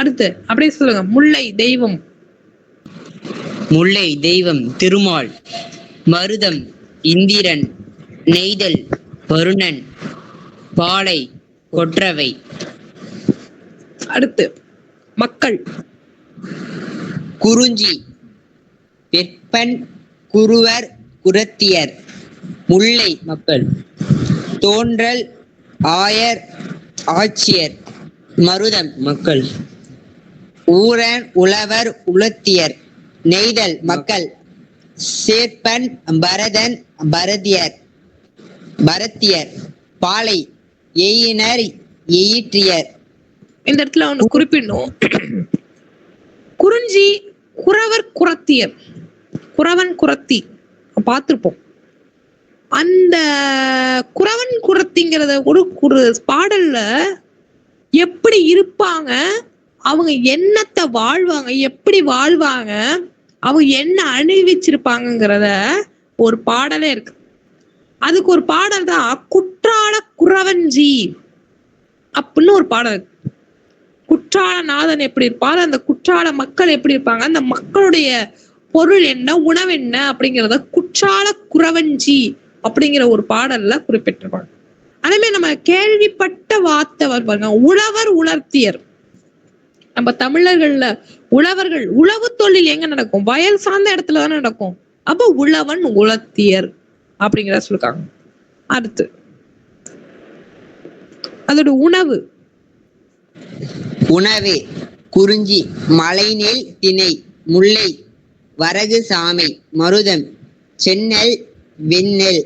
[SPEAKER 1] அடுத்து அப்படியே சொல்லுங்க. முல்லை தெய்வம்.
[SPEAKER 2] முல்லை தெய்வம் திருமால். மருதம் இந்திரன். நெய்தல் வருணன். பாலை கொற்றவை.
[SPEAKER 1] அடுத்து மக்கள்.
[SPEAKER 2] குறிஞ்சி வெப்பன் குருவர் குரத்தியர். முல்லை மக்கள் தோன்றல் ஆயர் ஆட்சியர். மருதம் மக்கள் ஊரன் உழவர் உலத்தியர். நெய்தல் மக்கள் சேர்ப்பன் பரதன் பரத்தியர். பாலை எயினர் எயிற்றியர்.
[SPEAKER 1] இந்த இடத்துல ஒண்ணு குறிப்பிடணும். குறிஞ்சி குறவர் குரத்தியர், குறவன் குரத்தி பார்த்திருப்போம். அந்த குறவன் குரத்திங்கிறத ஒரு பாடல்ல எப்படி இருப்பாங்க, அவங்க என்னத்தை வாழ்வாங்க, எப்படி வாழ்வாங்க, அவங்க என்ன அணிவிச்சிருப்பாங்கிறத ஒரு பாடலே இருக்கு. அதுக்கு ஒரு பாடல் தான் குற்றால குறவஞ்சி அப்படின்னு ஒரு பாடல் இருக்கு. குற்றால நாதன் எப்படி இருப்பார், அந்த குற்றால மக்கள் எப்படி இருப்பாங்க, அந்த மக்களுடைய பொருள் என்ன, உணவு என்ன அப்படிங்கிறத குற்றால குறவஞ்சி அப்படிங்கிற ஒரு பாடல்ல குறிப்பிட்டிருப்பாங்க. அதே நம்ம கேள்விப்பட்ட வார்த்தை பாருங்க, உழவர் உலர்த்தியர். நம்ம தமிழர்கள்ல உழவர்கள், உழவு தொழில் எங்க நடக்கும், வயல் சார்ந்த இடத்துல தானே நடக்கும். அப்ப உழவன் உலர்த்தியர் அப்படிங்கிற சொல்லிருக்காங்க. அடுத்து அதோட உணவு.
[SPEAKER 2] உணவே குறிஞ்சி மலைநெல் திணை. முல்லை வரகு சாமை. மருதம் சென்னல் வெண்ணெல்.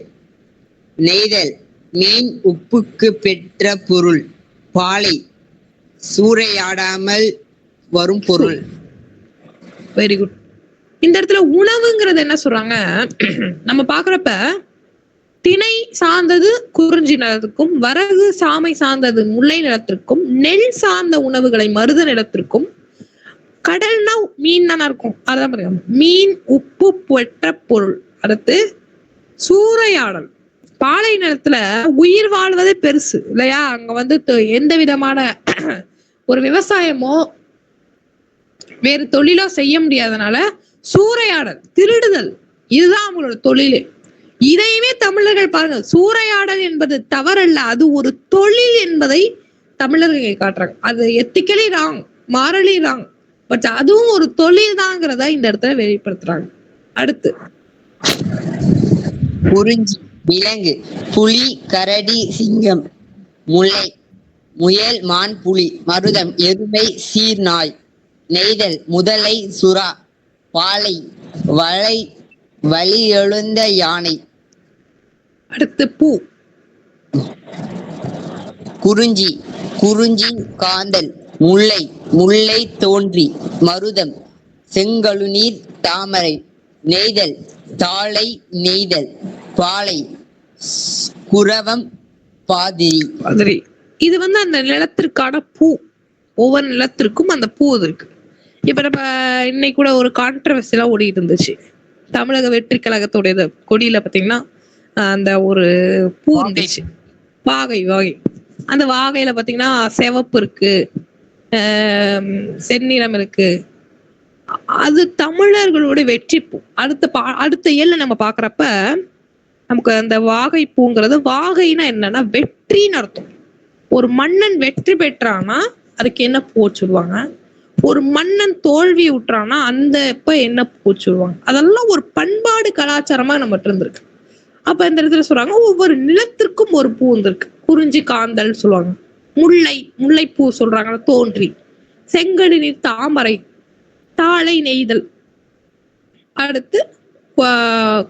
[SPEAKER 2] நெய்தல் மீன் உப்புக்கு பெற்ற பொருள். பாலை சூறையாடாமல் வரும் பொருள்.
[SPEAKER 1] Very good. இந்த இடத்துல உணவுங்கிறது என்ன சொல்றாங்க, நம்ம பாக்குறப்ப திணை சார்ந்தது குறிஞ்சி நிலத்திற்கும், வரகு சாமை சார்ந்தது முல்லை நிலத்திற்கும், நெல் சார்ந்த உணவுகளை மருத நிலத்திற்கும், கடல்னா மீன் தானே இருக்கும், அதான் பாருங்க மீன் உப்பு பெற்ற பொருள். அடுத்து சூறையாடல். பாலை நிலத்துல உயிர் வாழ்வதே பெருசு இல்லையா, அங்க எந்த விதமான ஒரு விவசாயமோ வேறு தொழிலோ செய்ய முடியாதனால சூறையாடல், திருடுதல், இதுதான் அவங்களோட தொழிலே. இதையுமே தமிழர்கள் பாருங்க, சூறையாடல் என்பது தவறல்ல, அது ஒரு தொழில் என்பதை தமிழர்கள் காட்டுறாங்க. அது ethically wrong, morally wrong, but அதுவும் ஒரு தொழில் தாங்கிறத இந்த இடத்துல வெளிப்படுத்துறாங்க. அடுத்து
[SPEAKER 2] குறிஞ்சி விலங்கு புலி கரடி சிங்கம். முல்லை முயல் மான் புலி. மருதம் எருமை சீர்நாய். நெய்தல் முதலை சுறா. பாலை வழி எழுந்த யானை.
[SPEAKER 1] அடுத்து பூ.
[SPEAKER 2] குறிஞ்சி காந்தல். முல்லை தோன்றி. மருதம் செங்கழுநீர் தாமரை. நெய்தல் தாளை நெய்தல். பாலை குரவம் பாதிரி.
[SPEAKER 1] இது அந்த நிலத்திற்கான பூ. ஒவ்வொரு நிலத்திற்கும் அந்த பூ இருக்கு. இப்ப நம்ம இன்னைக்கு கூட ஒரு கான்ட்ரவர்சி எல்லாம் ஓடிட்டு இருந்துச்சு. தமிழக வெற்றி கழகத்துடைய கொடியில பாத்தீங்கன்னா அந்த ஒரு பூ இருந்துச்சு, வாகை. அந்த வாகையில பாத்தீங்கன்னா சிவப்பு இருக்கு, செந்நிறம் இருக்கு. அது தமிழர்களுடைய வெற்றி பூ. அடுத்த ஏழு நம்ம பாக்குறப்ப நமக்கு அந்த வாகை பூங்கிறது, வாகைனா என்னன்னா வெற்றின்னு அர்த்தம். ஒரு மன்னன் வெற்றி பெற்றானா அதுக்கு என்ன பூ சொல்லுவாங்க, ஒரு மன்னன் தோல்வி விட்டுறானா அந்த எப்ப என்ன பூ சொல்லுவாங்க. அதெல்லாம் ஒரு பண்பாடு கலாச்சாரமா நம்மகிட்ட இருந்திருக்கு. அப்ப இந்த இடத்துல சொல்றாங்க ஒவ்வொரு நிலத்திற்கும் ஒரு பூ இருந்திருக்கு. குறிஞ்சி காந்தல் சொல்லுவாங்க, முல்லைப்பூ சொல்றாங்க தோன்றி, செங்கடு நீர் தாமரை, தாளை நெய்தல், அடுத்து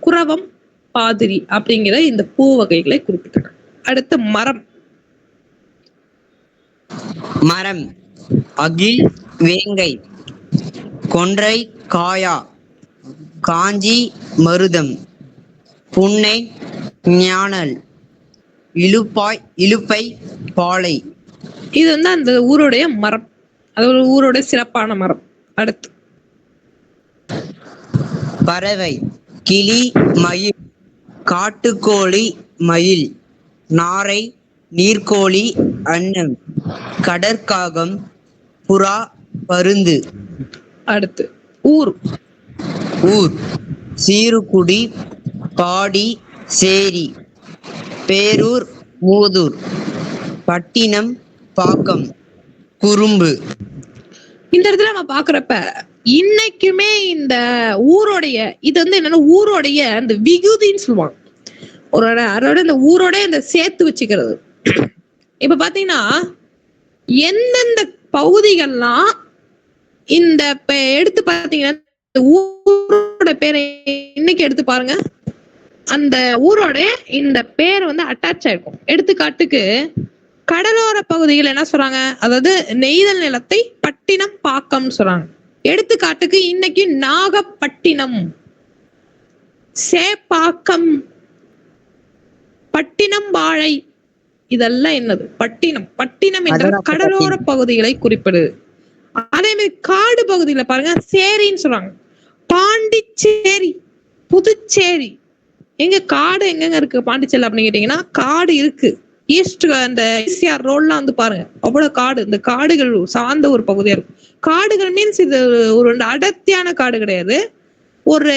[SPEAKER 1] குரவம் பாதிரி அப்படிங்கிற இந்த பூ வகைகளை குறிப்பிட்டனர். அடுத்து மரம்.
[SPEAKER 2] மரம் அகில் வேங்கை, கொன்றை காயா, காஞ்சி மருதம், புன்னை ஞானல், இலுப்பை பாலை.
[SPEAKER 1] இது வந்து அந்த ஊருடைய மரம், அது ஒரு ஊருடைய சிறப்பான மரம். அடுத்து
[SPEAKER 2] பறவை கிளி மயில், காட்டுக்கோழி மயில், நாரை நீர்க்கோழி அன்னம், கடற்காகம், புறா பருந்து.
[SPEAKER 1] அடுத்து ஊர்.
[SPEAKER 2] ஊர் சீருக்குடி, பாடி, சேரி, பேரூர், மூதூர், பட்டினம், பாக்கம், குறும்பு.
[SPEAKER 1] இந்த இடத்துல நம்ம பாக்குறப்ப இன்னைக்குமே இந்த ஊரோடைய இது வந்து என்னன்னா ஊரோடைய அந்த விகுதின்னு சொல்லுவாங்க. அதோட இந்த ஊரோட இந்த சேர்த்து வச்சுக்கிறது. இப்ப பாத்தீங்கன்னா எந்தெந்த பகுதிகள்லாம் இந்த எடுத்து பாத்தீங்கன்னா ஊரோட பேரை இன்னைக்கு எடுத்து பாருங்க, அந்த ஊரோட இந்த பேர் வந்து அட்டாச் ஆயிருக்கும். எடுத்துக்காட்டுக்கு கடலோர பகுதிகள் என்ன சொல்றாங்க, அதாவது நெய்தல் நிலத்தை பட்டினம் பாக்கம் சொல்றாங்க. எடுத்துக்காட்டுக்கு இன்னைக்கு நாகப்பட்டினம், சேப்பாக்கம், பட்டினம் பாழை, இதெல்லாம் என்னது பட்டினம். பட்டினம் என்ற கடலோர பகுதிகளை குறிப்பிடுது. அதே மாதிரி காடு பகுதியில பாருங்க சேரின்னு சொல்றாங்க. பாண்டிச்சேரி, புதுச்சேரி. எங்க காடு எங்கெங்க இருக்கு பாண்டிச்சேரி அப்படின்னு கேட்டீங்கன்னா காடு இருக்கு. ஈஸ்ட் அந்த ஈசிஆர் ரோட்லாம் வந்து பாருங்க அவ்வளவு காடு, இந்த காடுகள் சார்ந்த ஒரு பகுதியா இருக்கும். காடுகள் மீன்ஸ் இது ஒரு அடர்த்தியான காடு கிடையாது, ஒரு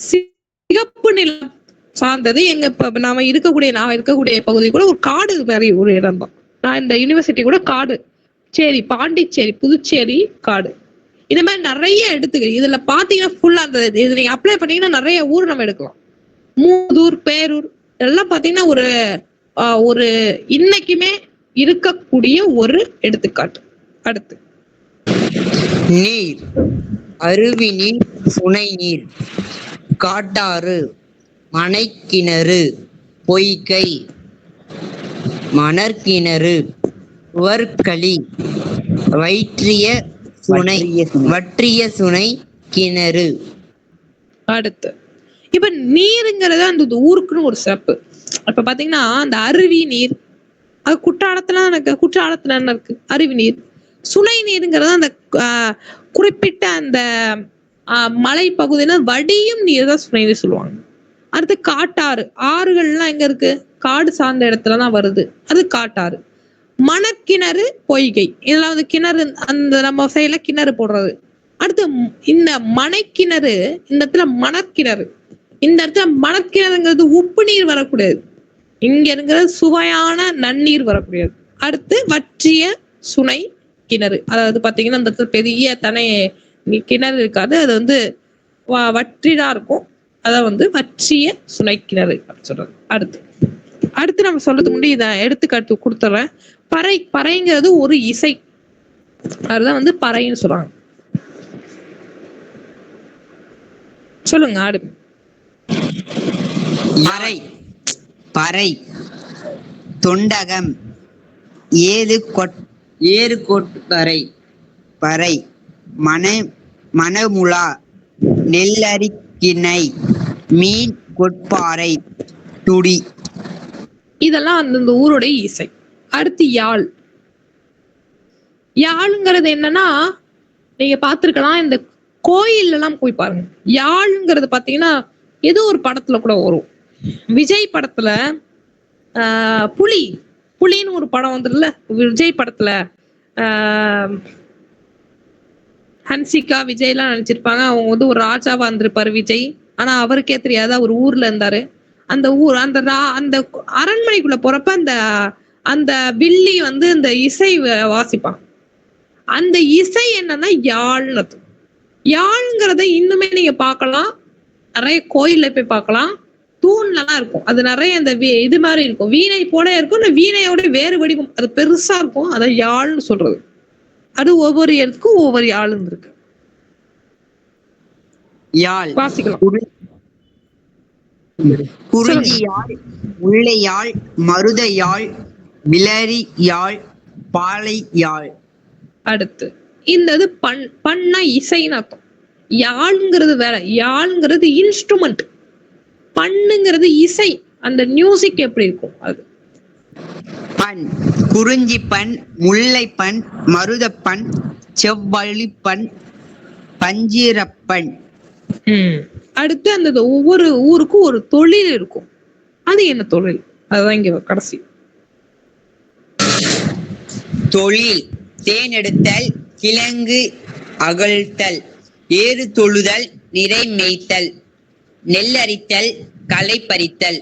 [SPEAKER 1] சிகப்பு நிலம் சார்ந்தது. எங்க நான் இருக்கக்கூடிய பகுதி கூட ஒரு காடு மாதிரி ஒரு இடம் தான். நான் இந்த யூனிவர்சிட்டி கூட காடு. சரி, பாண்டிச்சேரி, புதுச்சேரி காடு. இந்த மாதிரி நிறைய எடுத்துக்கிறேன். இதுல பாத்தீங்கன்னா ஃபுல்லா அந்த இது நீங்க அப்ளை பண்ணீங்கன்னா நிறைய ஊர் நம்ம எடுக்கலாம். மூதூர், பேரூர் இதெல்லாம் பாத்தீங்கன்னா ஒரு இன்னைக்குமே இருக்கக்கூடிய ஒரு எடுத்துக்காட்டு. அடுத்து
[SPEAKER 2] நீர் அருவி நீர், சுனை நீர், காட்டாறு, மனைக்கிணறு, பொய்கை, மணற்கிணறு, வற்களி, வற்றிய சுனை கிணறு.
[SPEAKER 1] அடுத்து இப்ப நீருங்கிறது அந்த ஊருக்குன்னு ஒரு சிறப்பு. இப்ப பாத்தீங்கன்னா அந்த அருவி நீர், அது குற்றாலத்துல என்ன இருக்கு, அருவி நீர். சுனை நீருங்கிறது அந்த குறிப்பிட்ட அந்த மலை பகுதியில வடியும் நீர் தான் சுனை நீர் சொல்லுவாங்க. அடுத்து காட்டாறு, ஆறுகள்லாம் எங்க இருக்கு, காடு சார்ந்த இடத்துலதான் வருது, அது காட்டாறு. மணக்கிணறு, பொய்கை, இதெல்லாம் வந்து கிணறு, அந்த நம்ம சைடுல கிணறு போடுறது. அடுத்து இந்த மனைக்கிணறு, இந்த இடத்துல மணக்கிணறு. இந்த இடத்துல மணக்கிணறுங்கிறது உப்பு நீர் வரக்கூடாது, இங்க இருக்கிறது சுவையான நன்னீர் வரக்கூடியது. அடுத்து வற்றிய சுனை கிணறு, அதாவது பாத்தீங்கன்னா இந்த இடத்துல பெரிய கிணறு இருக்காது, அது வந்து வற்றிதான் இருக்கும், அத வந்து வற்றிய சுனை கிணறு அப்படின்னு சொல்றது. அடுத்து நம்ம சொல்றதுக்கு முன்னாடி இதை எடுத்துக்காட்டு கொடுத்துறேன். பறைங்கிறது ஒரு இசை, அதுதான் வந்து பறைன்னு சொல்றாங்க. சொல்லுங்க. அடுத்து
[SPEAKER 2] பறை தொண்டகம், ஏறு கொட்பறை, பறை, மணமுலா, நெல்லரிக்கிணை, மீன் கொட்பாறை, துடி.
[SPEAKER 1] இதெல்லாம் அந்தந்த ஊருடைய இசை. அடுத்து யாழ். யாழ்ங்கிறது என்னன்னா நீங்க பாத்துருக்கலாம், இந்த கோயில் எல்லாம் போய் பாருங்க. யாழ்ங்கிறது பாத்தீங்கன்னா ஏதோ ஒரு படத்துல கூட வரும். விஜய் படத்துல புலின்னு ஒரு படம் வந்துருல, விஜய் படத்துல ஹன்சிகா விஜய் எல்லாம் நினைச்சிருப்பாங்க. அவங்க வந்து ஒரு ராஜாவா இருந்திருப்பாரு விஜய். ஆனா அவருக்கே தெரியாது அவர் ஊர்ல இருந்தாரு. அந்த அந்த அரண்மனைக்குள்ள போறப்ப அந்த வில்லி வந்து இந்த இசை வாசிப்பான். அந்த இசை என்னன்னா யாழ்னது. யாழ்ங்கிறத இன்னுமே நீங்க பார்க்கலாம், நிறைய கோயில்ல போய் பார்க்கலாம். தூண்லாம் இருக்கும். அது நிறைய இந்த இது மாதிரி இருக்கும். வீணை போல இருக்கும். இந்த வீணையோட வேறு வடிவம் அது பெருசா இருக்கும். அதான் யாழ்னு சொல்றது. அது ஒவ்வொரு எழுத்துக்கும் ஒவ்வொரு யாழும் இருக்கு.
[SPEAKER 2] யாழ்,
[SPEAKER 1] வாசிக்கலாம்.
[SPEAKER 2] குறிஞ்சி யாழ், முல்லை யாழ், மருத யாழ், விளரி யாழ், பாலை யாழ்.
[SPEAKER 1] அடுத்து இந்த இது பண்ணா இசைன்னு அர்த்தம். யாழ்ங்கிறது வேற. யாழ்ங்கிறது இன்ஸ்ட்ருமெண்ட். பண்ணுங்கிறது இசை. அந்த மியூசிக் எப்படி இருக்கும் அது.
[SPEAKER 2] பண், குறிஞ்சி பண், முல்லை பண், மருத பண், செவ்வழி பண், பஞ்சீரப்பண்.
[SPEAKER 1] அடுத்து அந்த ஒவ்வொரு ஊருக்கும் ஒரு தொழில் இருக்கும். அது என்ன தொழில்? அதுதான் இங்க கடைசி.
[SPEAKER 2] தொழில் தேனெடுத்தல், கிழங்கு அகழ்த்தல், ஏறு தொழுதல், நிறை மேய்த்தல், நெல்லரித்தல், களை பறித்தல்,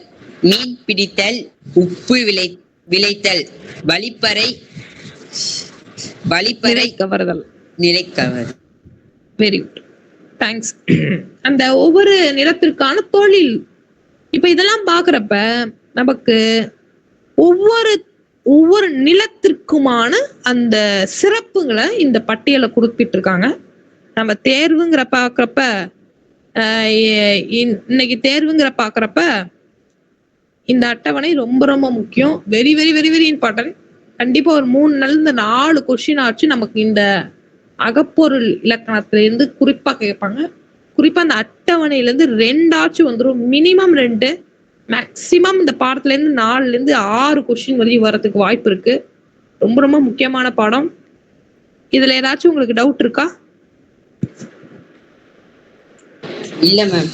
[SPEAKER 2] மீன் பிடித்தல், உப்பு விளைத்தல், வழிப்பறை
[SPEAKER 1] கவர்தல்.
[SPEAKER 2] நிலை கவர்.
[SPEAKER 1] Very good, thanks. அந்த ஒவ்வொரு நிலத்திற்கான தொழில். இப்ப இதெல்லாம் பாக்குறப்ப நமக்கு ஒவ்வொரு நிலத்திற்குமான அந்த சிறப்புங்களை இந்த பட்டியலை குறிப்பிட்டு இருக்காங்க. நம்ம தேர்வுங்கிற பாக்குறப்ப இன்னைக்கு தேர்வுங்கிற பாக்குறப்ப இந்த அட்டவணை ரொம்ப ரொம்ப முக்கியம். Very very very very important. கண்டிப்பா ஒரு 3 நாள் இந்த 4 கொஸ்டின் ஆச்சு நமக்கு இந்த அகப்பொருள் இலக்கணத்துல இருந்து குறிப்பா கேட்பாங்க. குறிப்பா அந்த அட்டவணையில இருந்து 2 ஆச்சு வந்துடும். மினிமம் 2, மேக்சிமம் இந்த பாடத்துல இருந்து 4ல இருந்து 6 கொஸ்டின் வரையும் வரதுக்கு வாய்ப்பு இருக்கு. ரொம்ப ரொம்ப முக்கியமான பாடம். இதுல ஏதாச்சும் உங்களுக்கு டவுட் இருக்கா?
[SPEAKER 2] இல்ல மேம்.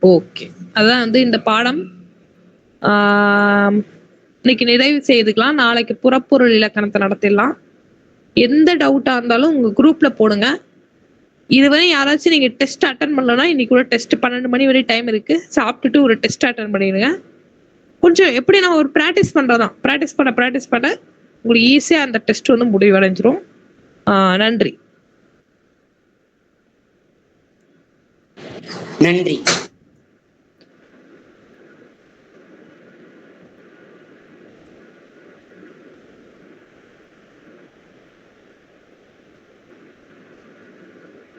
[SPEAKER 1] ஓகே, அதான் வந்து இந்த பாடம் இன்னைக்கு நிறைவு செய்துக்கலாம். நாளைக்கு புறப்பொருள் இலக்கணத்தை நடத்திடலாம். எந்த டவுட்டா இருந்தாலும் உங்க குரூப்ல போடுங்க. இதுவரை யாராச்சும் நீங்க டெஸ்ட் அட்டன் பண்ணலன்னா இன்னைக்கு கூட டெஸ்ட் 12 மணி வரை டைம் இருக்கு. சாப்பிட்டுட்டு ஒரு டெஸ்ட் அட்டன் பண்ணிடுங்க. கொஞ்சம் எப்படி நம்ம ஒரு ப்ராக்டிஸ் பண்றதான். ப்ராக்டிஸ் பண்ண உங்களுக்கு ஈஸியா அந்த டெஸ்ட் வந்து முடிவடைஞ்சிரும். நன்றி.
[SPEAKER 2] நன்றி.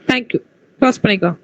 [SPEAKER 1] தேங்க்யூ. க்ளோஸ் பண்ணிக்கலாம்.